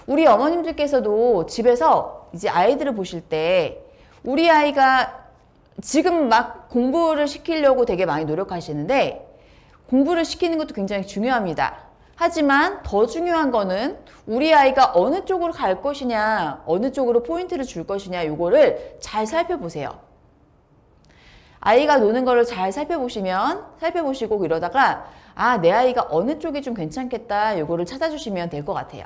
우리 어머님들께서도 집에서 이제 아이들을 보실 때 우리 아이가 지금 막 공부를 시키려고 되게 많이 노력하시는데 공부를 시키는 것도 굉장히 중요합니다. 하지만 더 중요한 거는 우리 아이가 어느 쪽으로 갈 것이냐, 어느 쪽으로 포인트를 줄 것이냐 이거를 잘 살펴보세요. 아이가 노는 거를 잘 살펴보시고 이러다가 내 아이가 어느 쪽이 좀 괜찮겠다 요거를 찾아주시면 될 것 같아요.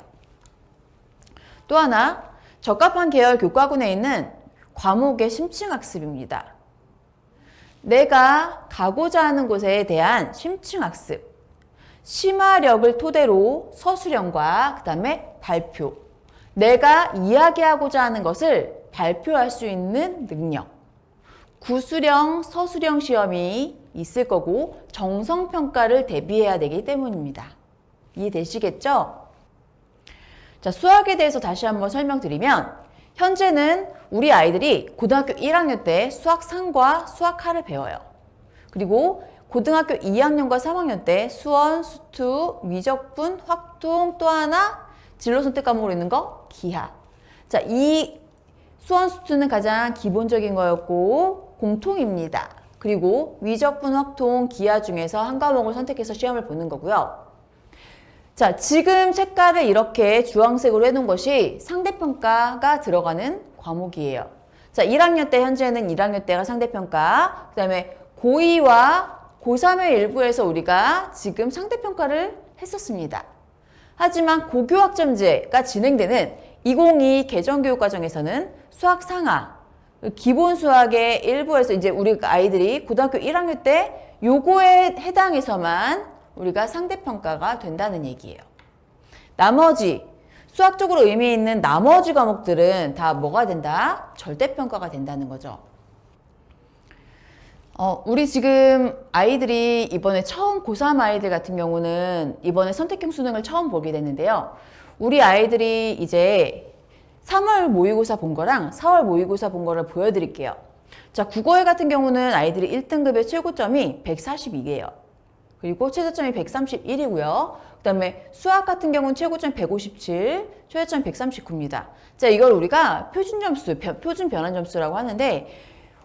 또 하나, 적합한 계열 교과군에 있는 과목의 심층학습입니다. 내가 가고자 하는 곳에 대한 심층학습, 심화력을 토대로 서술형과 그 다음에 발표, 내가 이야기하고자 하는 것을 발표할 수 있는 능력, 구술형, 서술형 시험이 있을 거고 정성평가를 대비해야 되기 때문입니다. 이해되시겠죠? 자, 수학에 대해서 다시 한번 설명드리면 현재는 우리 아이들이 고등학교 1학년 때 수학 3과 수학 4를 배워요. 그리고 고등학교 2학년과 3학년 때 수원, 수투, 미적분, 확통, 또 하나 진로 선택 과목으로 있는 거 기하. 자, 이 수원, 수투는 가장 기본적인 거였고 공통입니다. 그리고 미적분, 확통, 기하 중에서 한 과목을 선택해서 시험을 보는 거고요. 자, 지금 색깔을 이렇게 주황색으로 해놓은 것이 상대평가가 들어가는 과목이에요. 자, 1학년 때 현재는 1학년 때가 상대평가, 그 다음에 고2와 고3의 일부에서 우리가 지금 상대평가를 했었습니다. 하지만 고교학점제가 진행되는 2022 개정교육과정에서는 수학 상하, 기본 수학의 일부에서 이제 우리 아이들이 고등학교 1학년 때 요거에 해당해서만 우리가 상대평가가 된다는 얘기예요. 나머지 수학적으로 의미 있는 나머지 과목들은 다 뭐가 된다? 절대평가가 된다는 거죠. 우리 지금 아이들이 이번에 처음 고3 아이들 같은 경우는 이번에 선택형 수능을 처음 보게 됐는데요. 우리 아이들이 이제 3월 모의고사 본 거랑 4월 모의고사 본 거를 보여드릴게요. 자, 국어회 같은 경우는 아이들이 1등급의 최고점이 142개예요. 그리고 최저점이 131이고요. 그 다음에 수학 같은 경우는 최고점 157, 최저점 139입니다. 자, 이걸 우리가 표준 점수, 표준 변환 점수라고 하는데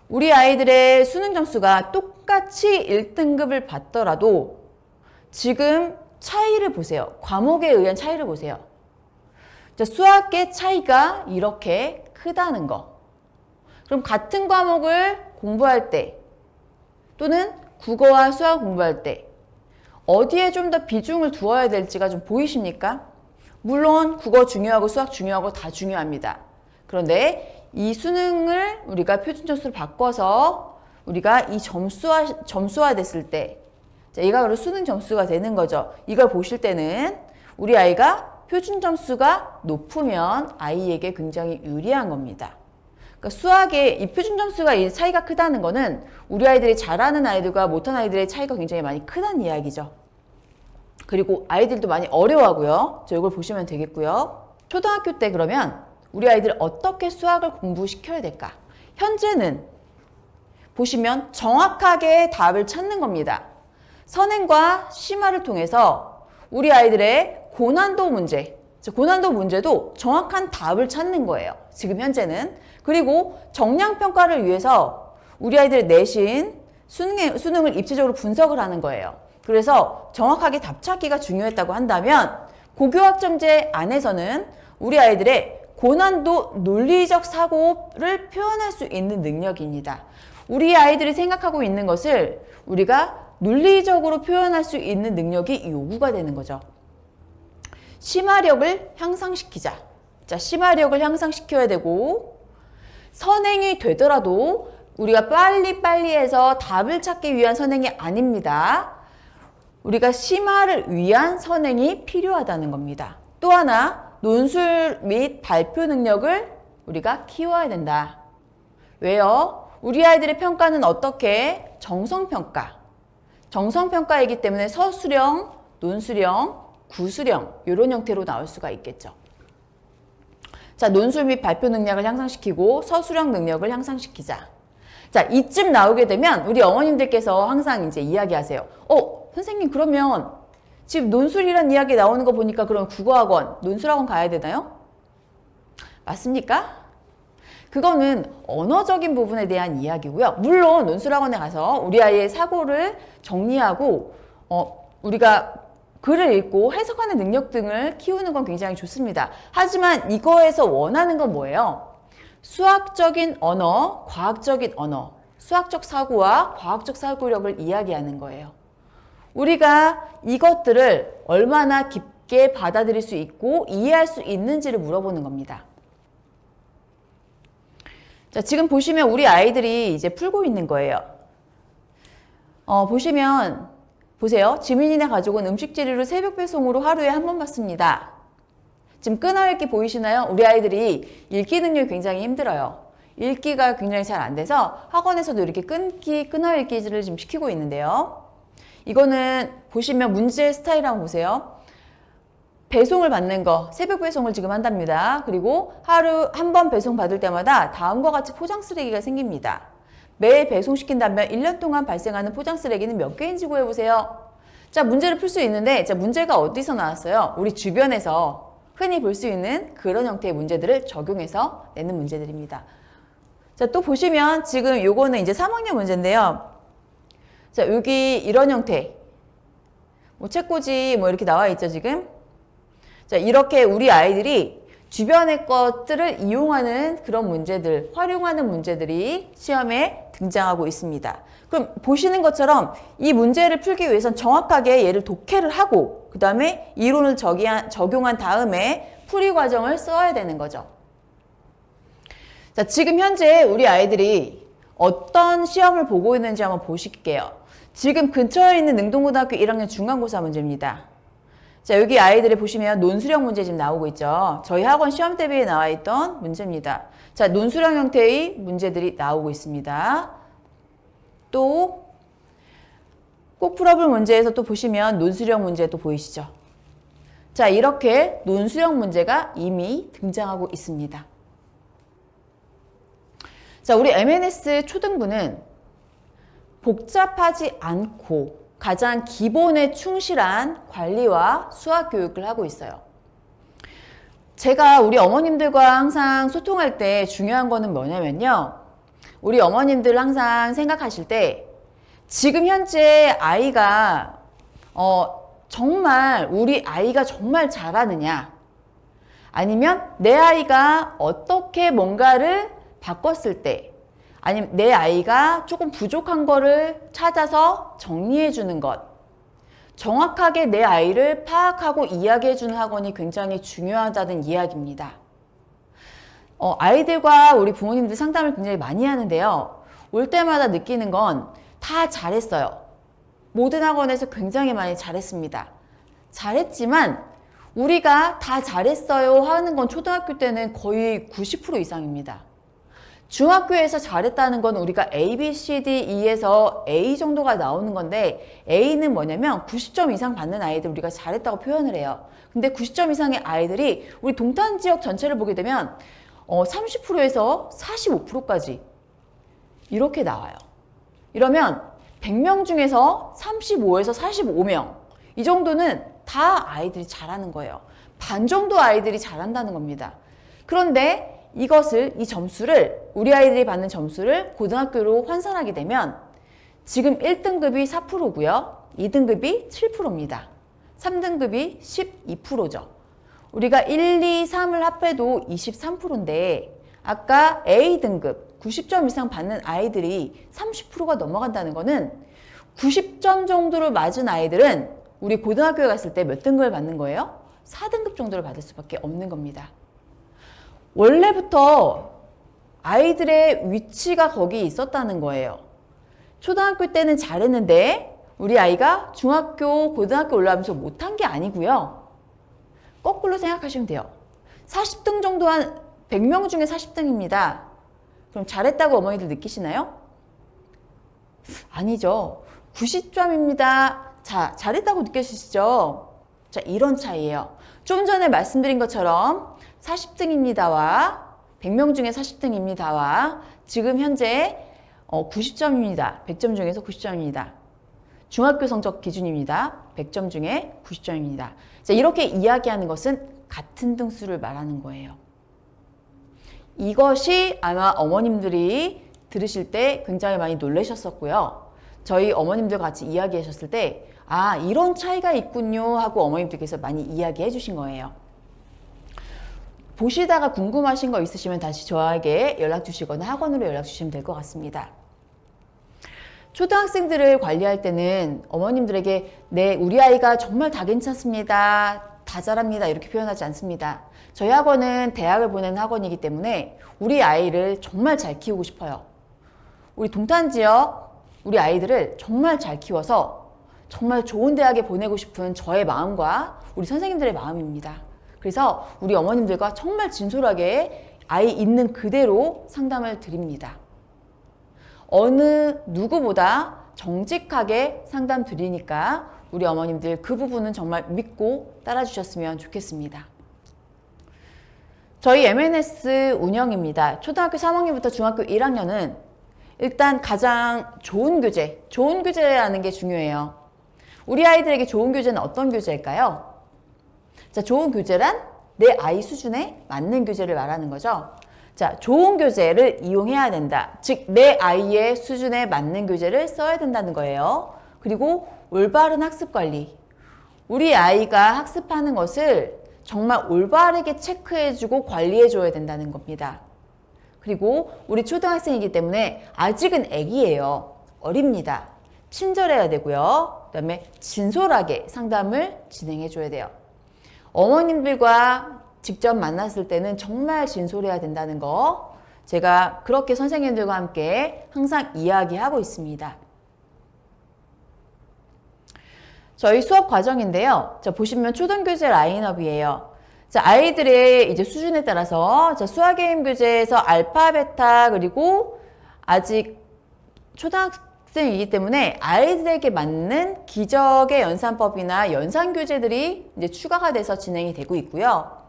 우리 아이들의 수능 점수가 똑같이 1등급을 받더라도 지금 차이를 보세요. 과목에 의한 차이를 보세요. 자, 수학의 차이가 이렇게 크다는 거. 그럼 같은 과목을 공부할 때 또는 국어와 수학 공부할 때 어디에 좀 더 비중을 두어야 될지가 좀 보이십니까? 물론 국어 중요하고 수학 중요하고 다 중요합니다. 그런데 이 수능을 우리가 표준 점수로 바꿔서 우리가 이 점수화 됐을 때, 자, 얘가 바로 수능 점수가 되는 거죠. 이걸 보실 때는 우리 아이가 표준 점수가 높으면 아이에게 굉장히 유리한 겁니다. 그러니까 수학의 이 표준 점수가 이 차이가 크다는 거는 우리 아이들이 잘하는 아이들과 못하는 아이들의 차이가 굉장히 많이 크다는 이야기죠. 그리고 아이들도 많이 어려워하고요. 저 이걸 보시면 되겠고요. 초등학교 때 그러면 우리 아이들 어떻게 수학을 공부시켜야 될까? 현재는 보시면 정확하게 답을 찾는 겁니다. 선행과 심화를 통해서 우리 아이들의 고난도 문제, 고난도 문제도 정확한 답을 찾는 거예요. 지금 현재는. 그리고 정량평가를 위해서 우리 아이들의 내신, 수능을 입체적으로 분석을 하는 거예요. 그래서 정확하게 답 찾기가 중요했다고 한다면 고교학점제 안에서는 우리 아이들의 고난도 논리적 사고를 표현할 수 있는 능력입니다. 우리 아이들이 생각하고 있는 것을 우리가 논리적으로 표현할 수 있는 능력이 요구가 되는 거죠. 심화력을 향상시키자. 자, 심화력을 향상시켜야 되고 선행이 되더라도 우리가 빨리빨리 해서 답을 찾기 위한 선행이 아닙니다. 우리가 심화를 위한 선행이 필요하다는 겁니다. 또 하나, 논술 및 발표 능력을 우리가 키워야 된다. 왜요? 우리 아이들의 평가는 어떻게? 정성평가. 정성평가이기 때문에 서술형, 논술형, 구술형 이런 형태로 나올 수가 있겠죠. 자, 논술 및 발표 능력을 향상시키고 서술형 능력을 향상시키자. 자, 이쯤 나오게 되면 우리 어머님들께서 항상 이제 이야기하세요. 선생님 그러면 지금 논술이란 이야기 나오는 거 보니까 그럼 국어학원, 논술학원 가야 되나요? 맞습니까? 그거는 언어적인 부분에 대한 이야기고요. 물론 논술학원에 가서 우리 아이의 사고를 정리하고 우리가 글을 읽고 해석하는 능력 등을 키우는 건 굉장히 좋습니다. 하지만 이거에서 원하는 건 뭐예요? 수학적인 언어, 과학적인 언어, 수학적 사고와 과학적 사고력을 이야기하는 거예요. 우리가 이것들을 얼마나 깊게 받아들일 수 있고 이해할 수 있는지를 물어보는 겁니다. 자, 지금 보시면 우리 아이들이 이제 풀고 있는 거예요. 보세요. 지민이네 가족은 음식 재료를 새벽 배송으로 하루에 한 번 받습니다. 지금 끊어읽기 보이시나요? 우리 아이들이 읽기 능력이 굉장히 힘들어요. 읽기가 굉장히 잘 안 돼서 학원에서도 이렇게 끊어읽기를 지금 시키고 있는데요. 이거는 보시면 문제 스타일 한번 보세요. 배송을 받는 거, 새벽 배송을 지금 한답니다. 그리고 하루 한 번 배송 받을 때마다 다음과 같이 포장 쓰레기가 생깁니다. 매일 배송시킨다면 1년 동안 발생하는 포장 쓰레기는 몇 개인지 구해보세요. 자, 문제를 풀 수 있는데, 자, 문제가 어디서 나왔어요? 우리 주변에서 흔히 볼 수 있는 그런 형태의 문제들을 적용해서 내는 문제들입니다. 자, 또 보시면 지금 요거는 이제 3학년 문제인데요. 자, 여기 이런 형태. 뭐 책꽂이 뭐 이렇게 나와 있죠, 지금? 자, 이렇게 우리 아이들이 주변의 것들을 이용하는 그런 문제들, 활용하는 문제들이 시험에 등장하고 있습니다. 그럼 보시는 것처럼 이 문제를 풀기 위해선 정확하게 얘를 독해를 하고 그 다음에 이론을 적용한 다음에 풀이 과정을 써야 되는 거죠. 자, 지금 현재 우리 아이들이 어떤 시험을 보고 있는지 한번 보실게요. 지금 근처에 있는 능동고등학교 1학년 중간고사 문제입니다. 자, 여기 아이들을 보시면 논술형 문제 지금 나오고 있죠. 저희 학원 시험 대비에 나와 있던 문제입니다. 자, 논술형 형태의 문제들이 나오고 있습니다. 또 꼭 풀어볼 문제에서 또 보시면 논술형 문제 또 보이시죠? 자, 이렇게 논술형 문제가 이미 등장하고 있습니다. 자, 우리 MNS 초등부는 복잡하지 않고 가장 기본에 충실한 관리와 수학 교육을 하고 있어요. 제가 우리 어머님들과 항상 소통할 때 중요한 거는 뭐냐면요. 우리 어머님들 항상 생각하실 때 지금 현재 아이가 정말 우리 아이가 정말 잘하느냐 아니면 내 아이가 어떻게 뭔가를 바꿨을 때 아니면 내 아이가 조금 부족한 거를 찾아서 정리해 주는 것. 정확하게 내 아이를 파악하고 이야기해 주는 학원이 굉장히 중요하다는 이야기입니다. 아이들과 우리 부모님들 상담을 굉장히 많이 하는데요. 올 때마다 느끼는 건 다 잘했어요. 모든 학원에서 굉장히 많이 잘했습니다. 잘했지만 우리가 다 잘했어요 하는 건 초등학교 때는 거의 90% 이상입니다. 중학교에서 잘했다는 건 우리가 A, B, C, D, E에서 A 정도가 나오는 건데 A는 뭐냐면 90점 이상 받는 아이들 우리가 잘했다고 표현을 해요. 근데 90점 이상의 아이들이 우리 동탄 지역 전체를 보게 되면 30%에서 45%까지 이렇게 나와요. 이러면 100명 중에서 35에서 45명 이 정도는 다 아이들이 잘하는 거예요. 반 정도 아이들이 잘한다는 겁니다. 그런데 이 점수를 우리 아이들이 받는 점수를 고등학교로 환산하게 되면 지금 1등급이 4%고요. 2등급이 7%입니다. 3등급이 12%죠. 우리가 1, 2, 3을 합해도 23%인데 아까 A등급 90점 이상 받는 아이들이 30%가 넘어간다는 거는 90점 정도를 맞은 아이들은 우리 고등학교에 갔을 때 몇 등급을 받는 거예요? 4등급 정도를 받을 수밖에 없는 겁니다. 원래부터 아이들의 위치가 거기 있었다는 거예요. 초등학교 때는 잘했는데 우리 아이가 중학교, 고등학교 올라가면서 못한 게 아니고요. 거꾸로 생각하시면 돼요. 40등 정도 한 100명 중에 40등입니다. 그럼 잘했다고 어머니들 느끼시나요? 아니죠. 90점입니다. 자, 잘했다고 느껴지시죠? 자, 이런 차이예요. 좀 전에 말씀드린 것처럼 40등입니다와 100명 중에 40등입니다와 지금 현재 90점입니다. 100점 중에서 90점입니다. 중학교 성적 기준입니다. 100점 중에 90점입니다. 자, 이렇게 이야기하는 것은 같은 등수를 말하는 거예요. 이것이 아마 어머님들이 들으실 때 굉장히 많이 놀라셨었고요. 저희 어머님들 같이 이야기하셨을 때 아, 이런 차이가 있군요 하고 어머님들께서 많이 이야기해 주신 거예요. 보시다가 궁금하신 거 있으시면 다시 저에게 연락 주시거나 학원으로 연락 주시면 될 것 같습니다. 초등학생들을 관리할 때는 어머님들에게 네, 우리 아이가 정말 다 괜찮습니다. 다 잘합니다. 이렇게 표현하지 않습니다. 저희 학원은 대학을 보내는 학원이기 때문에 우리 아이를 정말 잘 키우고 싶어요. 우리 동탄 지역 우리 아이들을 정말 잘 키워서 정말 좋은 대학에 보내고 싶은 저의 마음과 우리 선생님들의 마음입니다. 그래서 우리 어머님들과 정말 진솔하게 아이 있는 그대로 상담을 드립니다. 어느 누구보다 정직하게 상담 드리니까 우리 어머님들 그 부분은 정말 믿고 따라주셨으면 좋겠습니다. 저희 MNS 운영입니다. 초등학교 3학년부터 중학교 1학년은 일단 가장 좋은 교재라는 게 중요해요. 우리 아이들에게 좋은 교재는 어떤 교재일까요? 자, 좋은 교재란 내 아이 수준에 맞는 교재를 말하는 거죠. 자, 좋은 교재를 이용해야 된다. 즉, 내 아이의 수준에 맞는 교재를 써야 된다는 거예요. 그리고 올바른 학습 관리. 우리 아이가 학습하는 것을 정말 올바르게 체크해주고 관리해줘야 된다는 겁니다. 그리고 우리 초등학생이기 때문에 아직은 애기예요. 어립니다. 친절해야 되고요. 그 다음에 진솔하게 상담을 진행해줘야 돼요. 어머님들과 직접 만났을 때는 정말 진솔해야 된다는 거 제가 그렇게 선생님들과 함께 항상 이야기하고 있습니다. 저희 수업 과정인데요. 자, 보시면 초등교재 라인업이에요. 자, 아이들의 이제 수준에 따라서 자, 수학게임 교재에서 알파, 베타 그리고 아직 초등학생이기 때문에 아이들에게 맞는 기적의 연산법이나 연산 교재들이 이제 추가가 돼서 진행이 되고 있고요.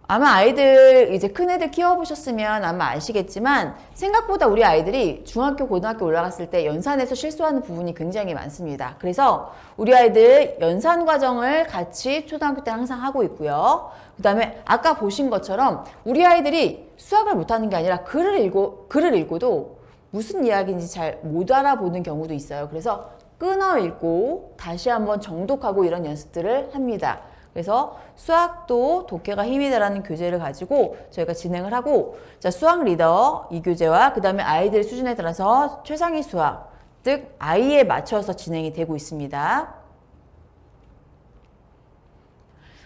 아마 아이들 이제 큰 애들 키워보셨으면 아마 아시겠지만 생각보다 우리 아이들이 중학교, 고등학교 올라갔을 때 연산에서 실수하는 부분이 굉장히 많습니다. 그래서 우리 아이들 연산 과정을 같이 초등학교 때 항상 하고 있고요. 그 다음에 아까 보신 것처럼 우리 아이들이 수학을 못하는 게 아니라 글을 읽고도 무슨 이야기인지 잘 못 알아보는 경우도 있어요. 그래서 끊어 읽고 다시 한번 정독하고 이런 연습들을 합니다. 그래서 수학도 독해가 힘이 되라는 교재를 가지고 저희가 진행을 하고, 자, 수학 리더 이 교재와 그 다음에 아이들 수준에 따라서 최상위 수학, 즉 아이에 맞춰서 진행이 되고 있습니다.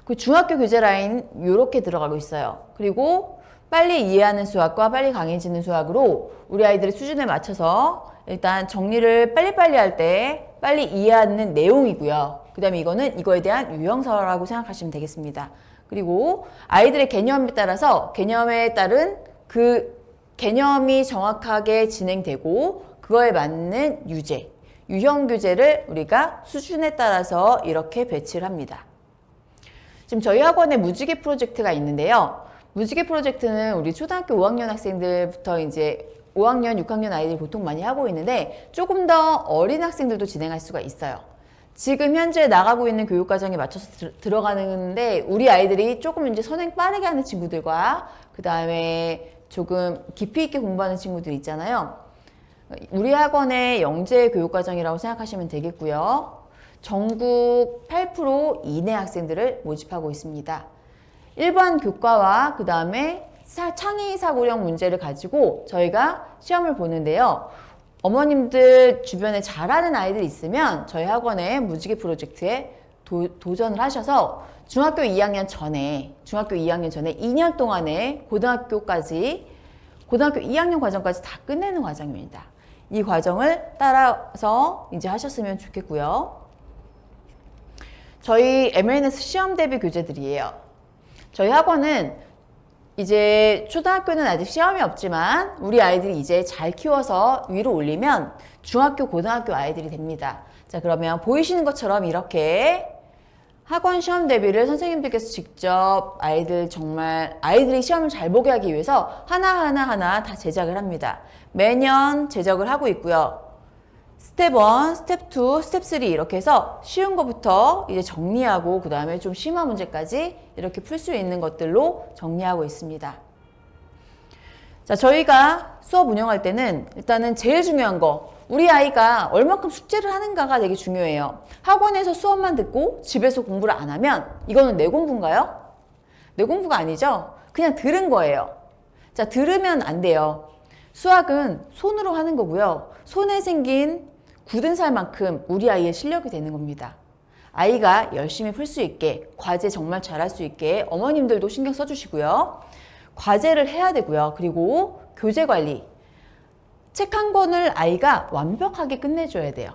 그 중학교 교재 라인 이렇게 들어가고 있어요. 그리고 빨리 이해하는 수학과 빨리 강해지는 수학으로 우리 아이들의 수준에 맞춰서 일단 정리를 빨리빨리 할 때 빨리 이해하는 내용이고요. 그 다음에 이거는 이거에 대한 유형서라고 생각하시면 되겠습니다. 그리고 아이들의 개념에 따라서 개념에 따른 그 개념이 정확하게 진행되고 그거에 맞는 유제, 유형 교재를 우리가 수준에 따라서 이렇게 배치를 합니다. 지금 저희 학원에 무지개 프로젝트가 있는데요. 무지개 프로젝트는 우리 초등학교 5학년 학생들부터 이제 5학년, 6학년 아이들이 보통 많이 하고 있는데 조금 더 어린 학생들도 진행할 수가 있어요. 지금 현재 나가고 있는 교육과정에 맞춰서 들어가는데 우리 아이들이 조금 이제 선행 빠르게 하는 친구들과 그 다음에 조금 깊이 있게 공부하는 친구들 있잖아요. 우리 학원의 영재 교육과정이라고 생각하시면 되겠고요. 전국 8% 이내 학생들을 모집하고 있습니다. 일반 교과와 그 다음에 창의 사고력 문제를 가지고 저희가 시험을 보는데요. 어머님들 주변에 잘하는 아이들이 있으면 저희 학원의 무지개 프로젝트에 도전을 하셔서 중학교 2학년 전에 2년 동안에 고등학교 2학년 과정까지 다 끝내는 과정입니다. 이 과정을 따라서 이제 하셨으면 좋겠고요. 저희 MNS 시험 대비 교재들이에요. 저희 학원은 이제 초등학교는 아직 시험이 없지만 우리 아이들이 이제 잘 키워서 위로 올리면 중학교, 고등학교 아이들이 됩니다. 자, 그러면 보이시는 것처럼 이렇게 학원 시험 대비를 선생님들께서 직접 아이들이 시험을 잘 보게 하기 위해서 하나하나 다 제작을 합니다. 매년 제작을 하고 있고요. 스텝 1, 스텝 2, 스텝 3 이렇게 해서 쉬운 것부터 이제 정리하고 그 다음에 좀 심한 문제까지 이렇게 풀 수 있는 것들로 정리하고 있습니다. 자, 저희가 수업 운영할 때는 일단은 제일 중요한 거, 우리 아이가 얼마큼 숙제를 하는가가 되게 중요해요. 학원에서 수업만 듣고 집에서 공부를 안 하면 이거는 내 공부인가요? 내 공부가 아니죠? 그냥 들은 거예요. 자, 들으면 안 돼요. 수학은 손으로 하는 거고요. 손에 생긴 굳은 살만큼 우리 아이의 실력이 되는 겁니다. 아이가 열심히 풀 수 있게, 과제 정말 잘할 수 있게 어머님들도 신경 써주시고요. 과제를 해야 되고요. 그리고 교재 관리. 책 한 권을 아이가 완벽하게 끝내줘야 돼요.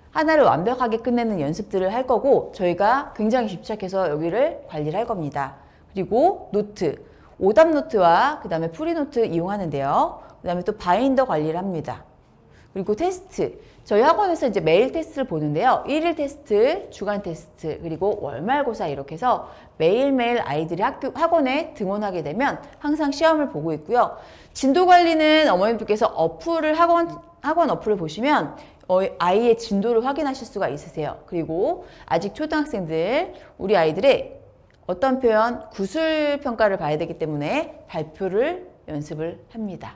하나를 완벽하게 끝내는 연습들을 할 거고 저희가 굉장히 집착해서 여기를 관리를 할 겁니다. 그리고 노트, 오답 노트와 그 다음에 풀이 노트 이용하는데요. 그 다음에 또 바인더 관리를 합니다. 그리고 테스트. 저희 학원에서 이제 매일 테스트를 보는데요. 1일 테스트, 주간 테스트, 그리고 월말고사 이렇게 해서 매일매일 아이들이 학원에 등원하게 되면 항상 시험을 보고 있고요. 진도 관리는 어머님들께서 학원 어플을 보시면 아이의 진도를 확인하실 수가 있으세요. 그리고 아직 초등학생들, 우리 아이들의 어떤 표현, 구술 평가를 봐야 되기 때문에 발표를 연습을 합니다.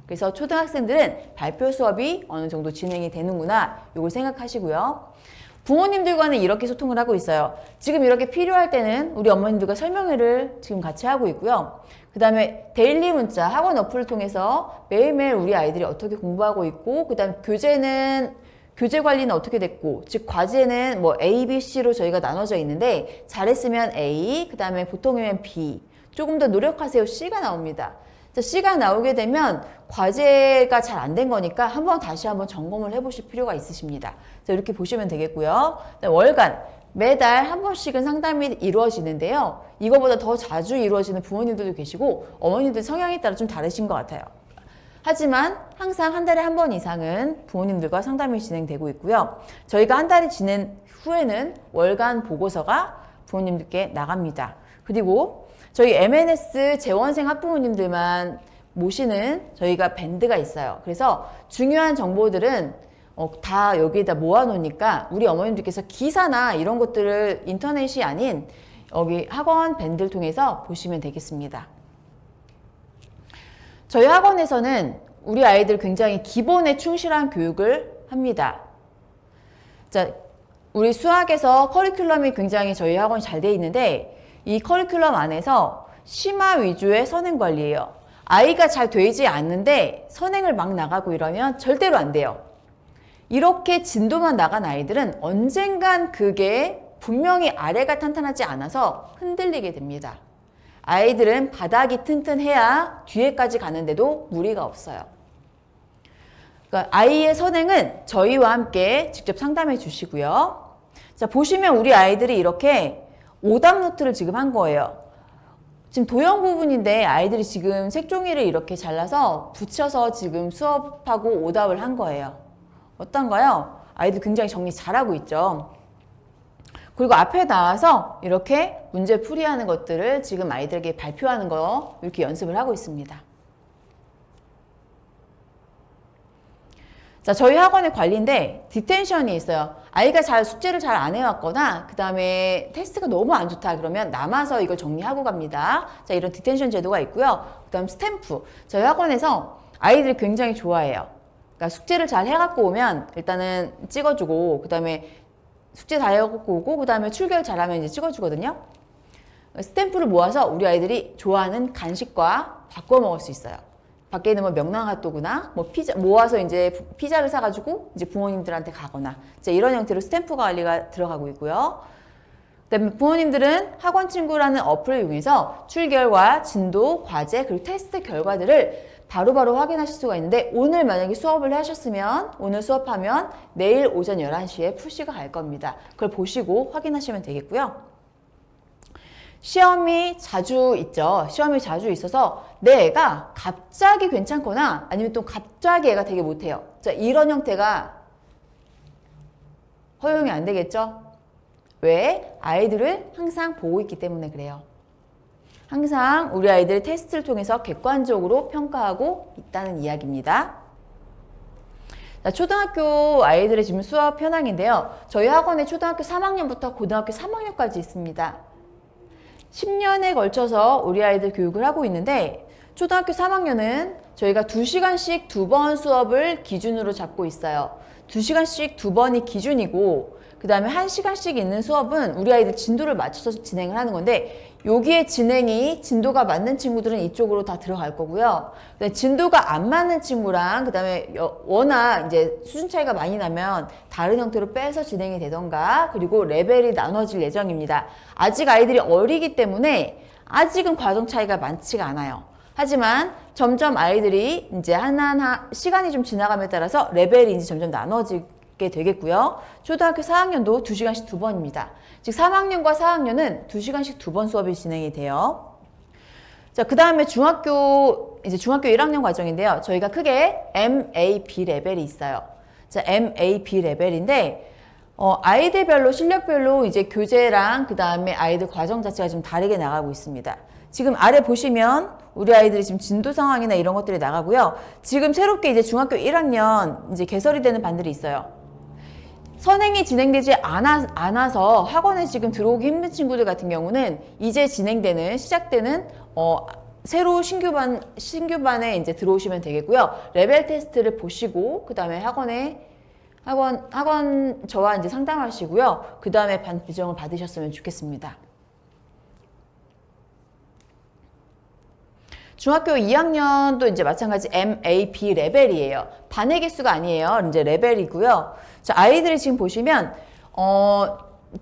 그래서 초등학생들은 발표 수업이 어느 정도 진행이 되는구나, 이걸 생각하시고요. 부모님들과는 이렇게 소통을 하고 있어요. 지금 이렇게 필요할 때는 우리 어머님들과 설명회를 지금 같이 하고 있고요. 그 다음에 데일리 문자, 학원 어플을 통해서 매일매일 우리 아이들이 어떻게 공부하고 있고, 그 다음에 교재 관리는 어떻게 됐고, 즉 과제는 뭐 A, B, C로 저희가 나눠져 있는데 잘했으면 A, 그 다음에 보통이면 B, 조금 더 노력하세요 C가 나옵니다. C가 나오게 되면 과제가 잘 안 된 거니까 다시 한번 점검을 해보실 필요가 있으십니다. 이렇게 보시면 되겠고요. 월간, 매달 한 번씩은 상담이 이루어지는데요. 이거보다 더 자주 이루어지는 부모님들도 계시고 어머님들 성향에 따라 좀 다르신 것 같아요. 하지만 항상 한 달에 한 번 이상은 부모님들과 상담이 진행되고 있고요. 저희가 한 달이 지난 후에는 월간 보고서가 부모님들께 나갑니다. 그리고 저희 MNS 재원생 학부모님들만 모시는 저희가 밴드가 있어요. 그래서 중요한 정보들은 다 여기에다 모아놓으니까 우리 어머님들께서 기사나 이런 것들을 인터넷이 아닌 여기 학원 밴드를 통해서 보시면 되겠습니다. 저희 학원에서는 우리 아이들 굉장히 기본에 충실한 교육을 합니다. 자, 우리 수학에서 커리큘럼이 굉장히 저희 학원이 잘 돼 있는데 이 커리큘럼 안에서 심화 위주의 선행 관리예요. 아이가 잘 되지 않는데 선행을 막 나가고 이러면 절대로 안 돼요. 이렇게 진도만 나간 아이들은 언젠간 그게 분명히 아래가 탄탄하지 않아서 흔들리게 됩니다. 아이들은 바닥이 튼튼해야 뒤에까지 가는데도 무리가 없어요. 그러니까 아이의 선행은 저희와 함께 직접 상담해 주시고요. 자, 보시면 우리 아이들이 이렇게 오답 노트를 지금 한 거예요. 지금 도형 부분인데 아이들이 지금 색종이를 이렇게 잘라서 붙여서 지금 수업하고 오답을 한 거예요. 어떤가요? 아이들 굉장히 정리 잘하고 있죠. 그리고 앞에 나와서 이렇게 문제 풀이하는 것들을 지금 아이들에게 발표하는 거 이렇게 연습을 하고 있습니다. 자, 저희 학원의 관리인데 디텐션이 있어요. 아이가 숙제를 잘 안 해왔거나 그 다음에 테스트가 너무 안 좋다 그러면 남아서 이걸 정리하고 갑니다. 자, 이런 디텐션 제도가 있고요. 그 다음 스탬프. 저희 학원에서 아이들이 굉장히 좋아해요. 그러니까 숙제를 잘 해갖고 오면 일단은 찍어주고 그 다음에 숙제 다 해갖고 오고 그 다음에 출결 잘하면 이제 찍어주거든요. 스탬프를 모아서 우리 아이들이 좋아하는 간식과 바꿔 먹을 수 있어요. 밖에 있는 뭐 명랑 핫도그나 뭐 피자 모아서 이제 피자를 사가지고 이제 부모님들한테 가거나 이제 이런 형태로 스탬프 관리가 들어가고 있고요. 그다음에 부모님들은 학원 친구라는 어플을 이용해서 출결과 진도, 과제 그리고 테스트 결과들을 바로바로 확인하실 수가 있는데 오늘 만약에 수업을 하셨으면 오늘 수업하면 내일 오전 11시에 푸시가 갈 겁니다. 그걸 보시고 확인하시면 되겠고요. 시험이 자주 있죠. 시험이 자주 있어서 내 애가 갑자기 괜찮거나 아니면 또 갑자기 애가 되게 못해요. 자, 이런 형태가 허용이 안 되겠죠? 왜? 아이들을 항상 보고 있기 때문에 그래요. 항상 우리 아이들 테스트를 통해서 객관적으로 평가하고 있다는 이야기입니다. 자, 초등학교 아이들의 지금 수업 현황인데요. 저희 학원에 초등학교 3학년부터 고등학교 3학년까지 있습니다. 10년에 걸쳐서 우리 아이들 교육을 하고 있는데 초등학교 3학년은 저희가 2시간씩 2번 수업을 기준으로 잡고 있어요. 2시간씩 2번이 기준이고 그 다음에 1시간씩 있는 수업은 우리 아이들 진도를 맞춰서 진행을 하는 건데 여기에 진도가 맞는 친구들은 이쪽으로 다 들어갈 거고요. 진도가 안 맞는 친구랑 그 다음에 워낙 이제 수준 차이가 많이 나면 다른 형태로 빼서 진행이 되던가 그리고 레벨이 나눠질 예정입니다. 아직 아이들이 어리기 때문에 아직은 과정 차이가 많지가 않아요. 하지만 점점 아이들이 이제 하나하나 시간이 좀 지나감에 따라서 레벨이 이제 점점 나눠지게 되겠고요. 초등학교 4학년도 2시간씩 2번입니다. 즉 3학년과 4학년은 2시간씩 2번 수업이 진행이 돼요. 자, 그 다음에 중학교 이제 중학교 1학년 과정인데요. 저희가 크게 MAB 레벨이 있어요. 자, MAB 레벨인데, 아이들별로, 실력별로 이제 교재랑 그 다음에 아이들 과정 자체가 좀 다르게 나가고 있습니다. 지금 아래 보시면 우리 아이들이 지금 진도 상황이나 이런 것들이 나가고요. 지금 새롭게 이제 중학교 1학년 이제 개설이 되는 반들이 있어요. 선행이 진행되지 않아서 학원에 지금 들어오기 힘든 친구들 같은 경우는 이제 시작되는 새로 신규반에 이제 들어오시면 되겠고요. 레벨 테스트를 보시고 그 다음에 학원 저와 이제 상담하시고요. 그 다음에 반 규정을 받으셨으면 좋겠습니다. 중학교 2학년도 이제 마찬가지 MAB 레벨이에요. 반의 개수가 아니에요. 이제 레벨이고요. 자, 아이들이 지금 보시면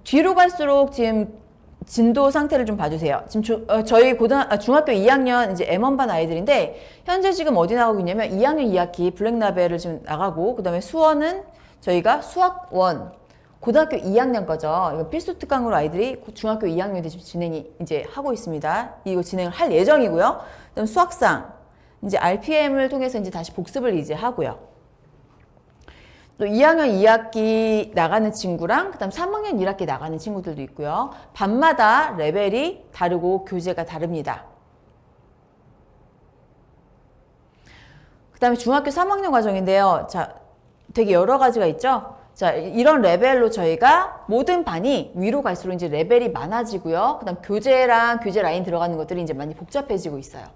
뒤로 갈수록 지금 진도 상태를 좀 봐주세요. 지금 저희 중학교 2학년 이제 M1반 아이들인데 현재 지금 어디 나가고 있냐면 2학년 2학기 블랙라벨을 지금 나가고 그 다음에 수원은 저희가 수학원 고등학교 2학년 거죠. 이거 필수 특강으로 아이들이 중학교 2학년 때 지금 진행이 이제 하고 있습니다. 이거 진행을 할 예정이고요. 그다음 수학상 이제 RPM을 통해서 이제 다시 복습을 이제 하고요. 또 2학년 2학기 나가는 친구랑 그다음 3학년 1학기 나가는 친구들도 있고요. 반마다 레벨이 다르고 교재가 다릅니다. 그다음에 중학교 3학년 과정인데요. 자, 되게 여러 가지가 있죠. 자, 이런 레벨로 저희가 모든 반이 위로 갈수록 이제 레벨이 많아지고요. 그다음 교재랑 교재 라인 들어가는 것들이 이제 많이 복잡해지고 있어요.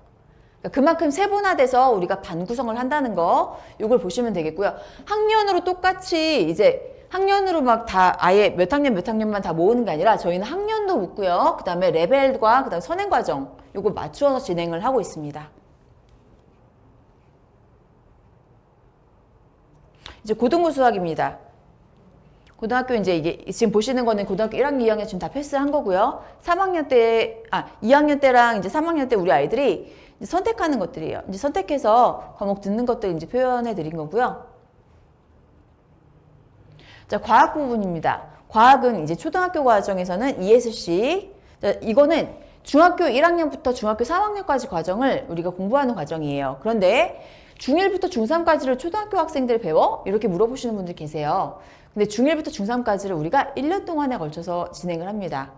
그러니까 그만큼 세분화돼서 우리가 반 구성을 한다는 거, 이걸 보시면 되겠고요. 학년으로 똑같이 이제 학년으로 막 다 아예 몇 학년만 다 모으는 게 아니라 저희는 학년도 묻고요. 그다음에 레벨과 그다음 선행 과정 요거 맞추어서 진행을 하고 있습니다. 이제 고등부 수학입니다. 고등학교 이제 이게 지금 보시는 거는 고등학교 1학년, 2학년 지금 다 패스한 거고요. 2학년 때랑 이제 3학년 때 우리 아이들이 이제 선택하는 것들이에요. 이제 선택해서 과목 듣는 것들 이제 표현해 드린 거고요. 자, 과학 부분입니다. 과학은 이제 초등학교 과정에서는 ESC. 자, 이거는 중학교 1학년부터 중학교 3학년까지 과정을 우리가 공부하는 과정이에요. 그런데 중1부터 중3까지를 초등학교 학생들 배워? 이렇게 물어보시는 분들 계세요. 근데 중1부터 중3까지를 우리가 1년 동안에 걸쳐서 진행을 합니다.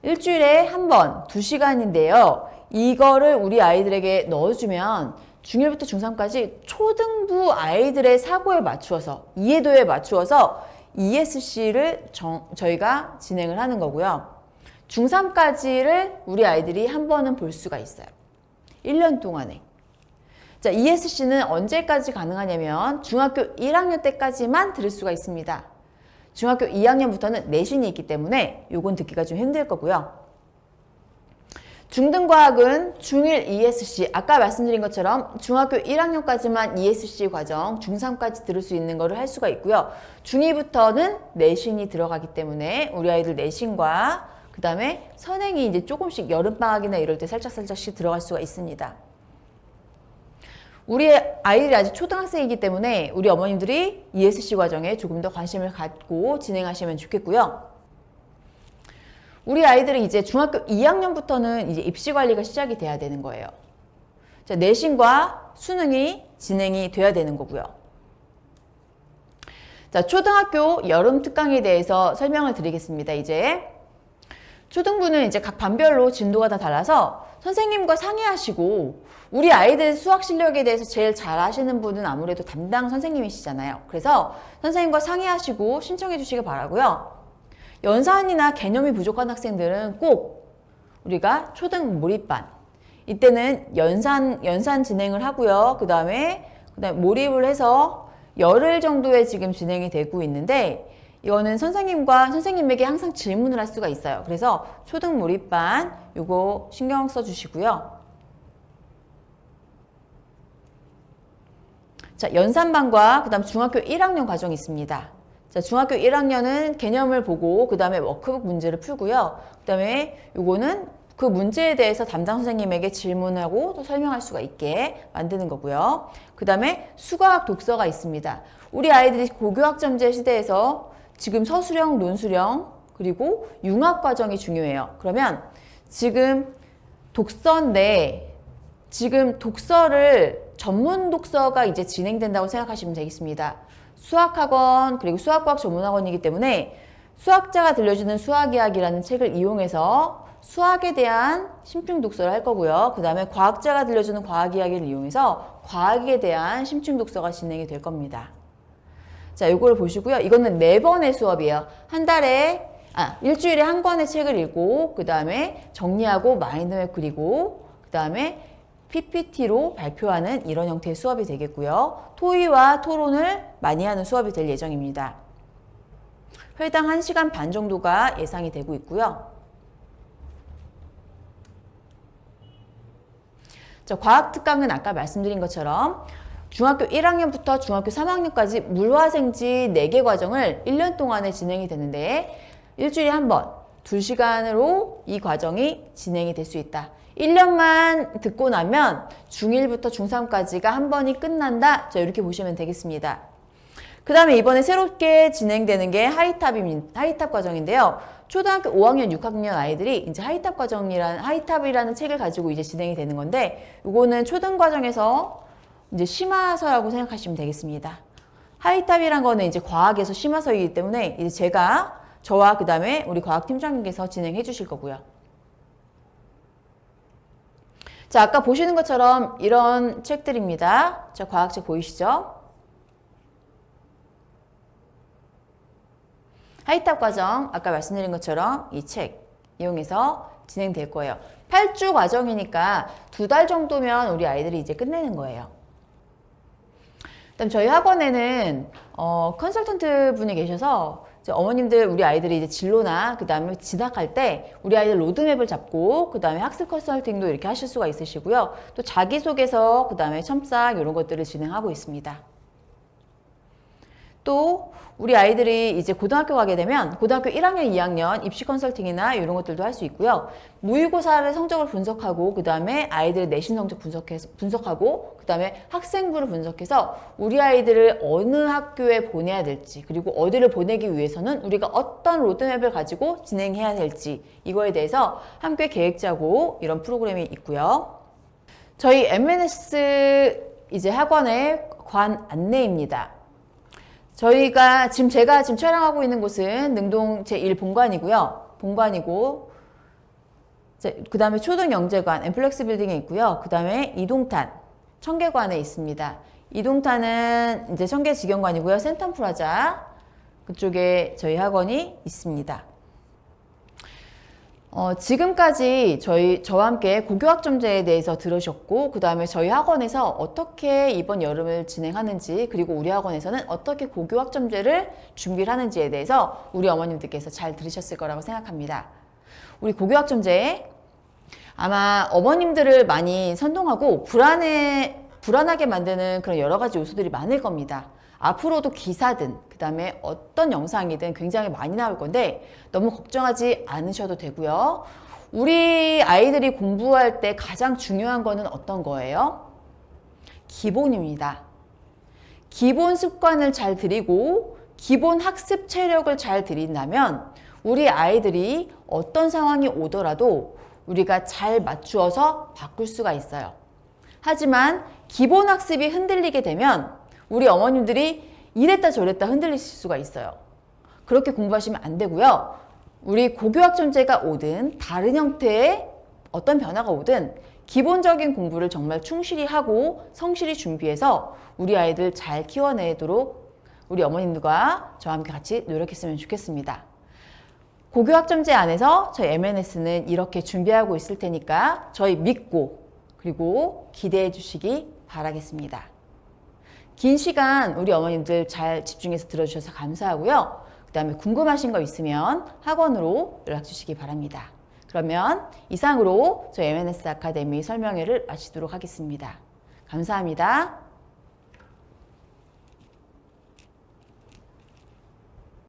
일주일에 한 번, 2시간인데요. 이거를 우리 아이들에게 넣어주면 중1부터 중3까지 초등부 아이들의 사고에 맞추어서, 이해도에 맞추어서 ESC를 저희가 진행을 하는 거고요. 중3까지를 우리 아이들이 한 번은 볼 수가 있어요. 1년 동안에. 자, ESC는 언제까지 가능하냐면 중학교 1학년 때까지만 들을 수가 있습니다. 중학교 2학년부터는 내신이 있기 때문에 요건 듣기가 좀 힘들 거고요. 중등과학은 중1 ESC, 아까 말씀드린 것처럼 중학교 1학년까지만 ESC 과정, 중3까지 들을 수 있는 거를 할 수가 있고요. 중2부터는 내신이 들어가기 때문에 우리 아이들 내신과 그 다음에 선행이 이제 조금씩 여름방학이나 이럴 때 살짝씩 들어갈 수가 있습니다. 우리 아이들이 아직 초등학생이기 때문에 우리 어머님들이 ESC 과정에 조금 더 관심을 갖고 진행하시면 좋겠고요. 우리 아이들이 이제 중학교 2학년부터는 이제 입시 관리가 시작이 돼야 되는 거예요. 자, 내신과 수능이 진행이 돼야 되는 거고요. 자, 초등학교 여름 특강에 대해서 설명을 드리겠습니다. 이제 초등부는 이제 각 반별로 진도가 다 달라서 선생님과 상의하시고 우리 아이들 수학 실력에 대해서 제일 잘 아시는 분은 아무래도 담당 선생님이시잖아요. 그래서 선생님과 상의하시고 신청해 주시기 바라고요. 연산이나 개념이 부족한 학생들은 꼭 우리가 초등 몰입반 이때는 연산 진행을 하고요. 그 다음에 몰입을 해서 열흘 정도에 지금 진행이 되고 있는데 이거는 선생님에게 항상 질문을 할 수가 있어요. 그래서 초등 몰입반 요거 신경 써 주시고요. 자, 연산반과 그 다음 중학교 1학년 과정이 있습니다. 자, 중학교 1학년은 개념을 보고 그 다음에 워크북 문제를 풀고요. 그 다음에 요거는 그 문제에 대해서 담당 선생님에게 질문하고 또 설명할 수가 있게 만드는 거고요. 그 다음에 수과학 독서가 있습니다. 우리 아이들이 고교학점제 시대에서 지금 서술형, 논술형, 그리고 융합 과정이 중요해요. 그러면 지금 독서인데 지금 독서를 전문 독서가 이제 진행된다고 생각하시면 되겠습니다. 수학학원 그리고 수학과학 전문학원이기 때문에 수학자가 들려주는 수학이야기라는 책을 이용해서 수학에 대한 심층 독서를 할 거고요. 그 다음에 과학자가 들려주는 과학이야기를 이용해서 과학에 대한 심층 독서가 진행이 될 겁니다. 자, 요거를 보시고요. 이거는 4번의 수업이에요. 일주일에 한 권의 책을 읽고 그 다음에 정리하고 마인드맵 그리고 그 다음에 PPT로 발표하는 이런 형태의 수업이 되겠고요. 토의와 토론을 많이 하는 수업이 될 예정입니다. 회당 1시간 반 정도가 예상이 되고 있고요. 자, 과학특강은 아까 말씀드린 것처럼 중학교 1학년부터 중학교 3학년까지 물화생지 4개 과정을 1년 동안에 진행이 되는데 일주일에 한 번 2시간으로 이 과정이 진행이 될 수 있다. 1년만 듣고 나면 중1부터 중3까지가 한 번이 끝난다. 자, 이렇게 보시면 되겠습니다. 그 다음에 이번에 새롭게 진행되는 게 하이탑 과정인데요. 초등학교 5학년, 6학년 아이들이 이제 하이탑이라는 책을 가지고 이제 진행이 되는 건데, 이거는 초등 과정에서 이제 심화서라고 생각하시면 되겠습니다. 하이탑이란 거는 이제 과학에서 심화서이기 때문에 이제 저와 그 다음에 우리 과학팀장님께서 진행해 주실 거고요. 자, 아까 보시는 것처럼 이런 책들입니다. 자, 과학책 보이시죠? 하이탑 과정, 아까 말씀드린 것처럼 이 책 이용해서 진행될 거예요. 8주 과정이니까 2달 정도면 우리 아이들이 이제 끝내는 거예요. 그다음 저희 학원에는 컨설턴트 분이 계셔서 어머님들 우리 아이들이 이제 진로나 그 다음에 진학할 때 우리 아이들 로드맵을 잡고 그 다음에 학습 컨설팅도 이렇게 하실 수가 있으시고요. 또 자기소개서 그 다음에 첨삭 이런 것들을 진행하고 있습니다. 또 우리 아이들이 이제 고등학교 가게 되면 고등학교 1학년, 2학년 입시 컨설팅이나 이런 것들도 할 수 있고요. 모의고사를 성적을 분석하고 그 다음에 아이들의 내신 성적 분석하고 그 다음에 학생부를 분석해서 우리 아이들을 어느 학교에 보내야 될지 그리고 어디를 보내기 위해서는 우리가 어떤 로드맵을 가지고 진행해야 될지 이거에 대해서 함께 계획 짜고 이런 프로그램이 있고요. 저희 MNS 이제 학원의 관 안내입니다. 제가 지금 촬영하고 있는 곳은 능동 제1본관이고요. 본관이고, 그 다음에 초등영재관, 엠플렉스 빌딩에 있고요. 그 다음에 이동탄, 청계관에 있습니다. 이동탄은 이제 청계직영관이고요. 센텀 프라자, 그쪽에 저희 학원이 있습니다. 지금까지 저와 함께 고교학점제에 대해서 들으셨고 그 다음에 저희 학원에서 어떻게 이번 여름을 진행하는지 그리고 우리 학원에서는 어떻게 고교학점제를 준비를 하는지에 대해서 우리 어머님들께서 잘 들으셨을 거라고 생각합니다. 우리 고교학점제 아마 어머님들을 많이 선동하고 불안하게 만드는 그런 여러 가지 요소들이 많을 겁니다. 앞으로도 기사든 그 다음에 어떤 영상이든 굉장히 많이 나올 건데 너무 걱정하지 않으셔도 되고요. 우리 아이들이 공부할 때 가장 중요한 거는 어떤 거예요? 기본입니다. 기본 습관을 잘 들이고 기본 학습 체력을 잘 들인다면 우리 아이들이 어떤 상황이 오더라도 우리가 잘 맞추어서 바꿀 수가 있어요. 하지만 기본 학습이 흔들리게 되면 우리 어머님들이 이랬다 저랬다 흔들리실 수가 있어요. 그렇게 공부하시면 안 되고요. 우리 고교학점제가 오든 다른 형태의 어떤 변화가 오든 기본적인 공부를 정말 충실히 하고 성실히 준비해서 우리 아이들 잘 키워내도록 우리 어머님들과 저와 함께 같이 노력했으면 좋겠습니다. 고교학점제 안에서 저희 MNS는 이렇게 준비하고 있을 테니까 저희 믿고 그리고 기대해 주시기 바라겠습니다. 긴 시간 우리 어머님들 잘 집중해서 들어주셔서 감사하고요. 그 다음에 궁금하신 거 있으면 학원으로 연락 주시기 바랍니다. 그러면 이상으로 저희 MNS 아카데미 설명회를 마치도록 하겠습니다. 감사합니다.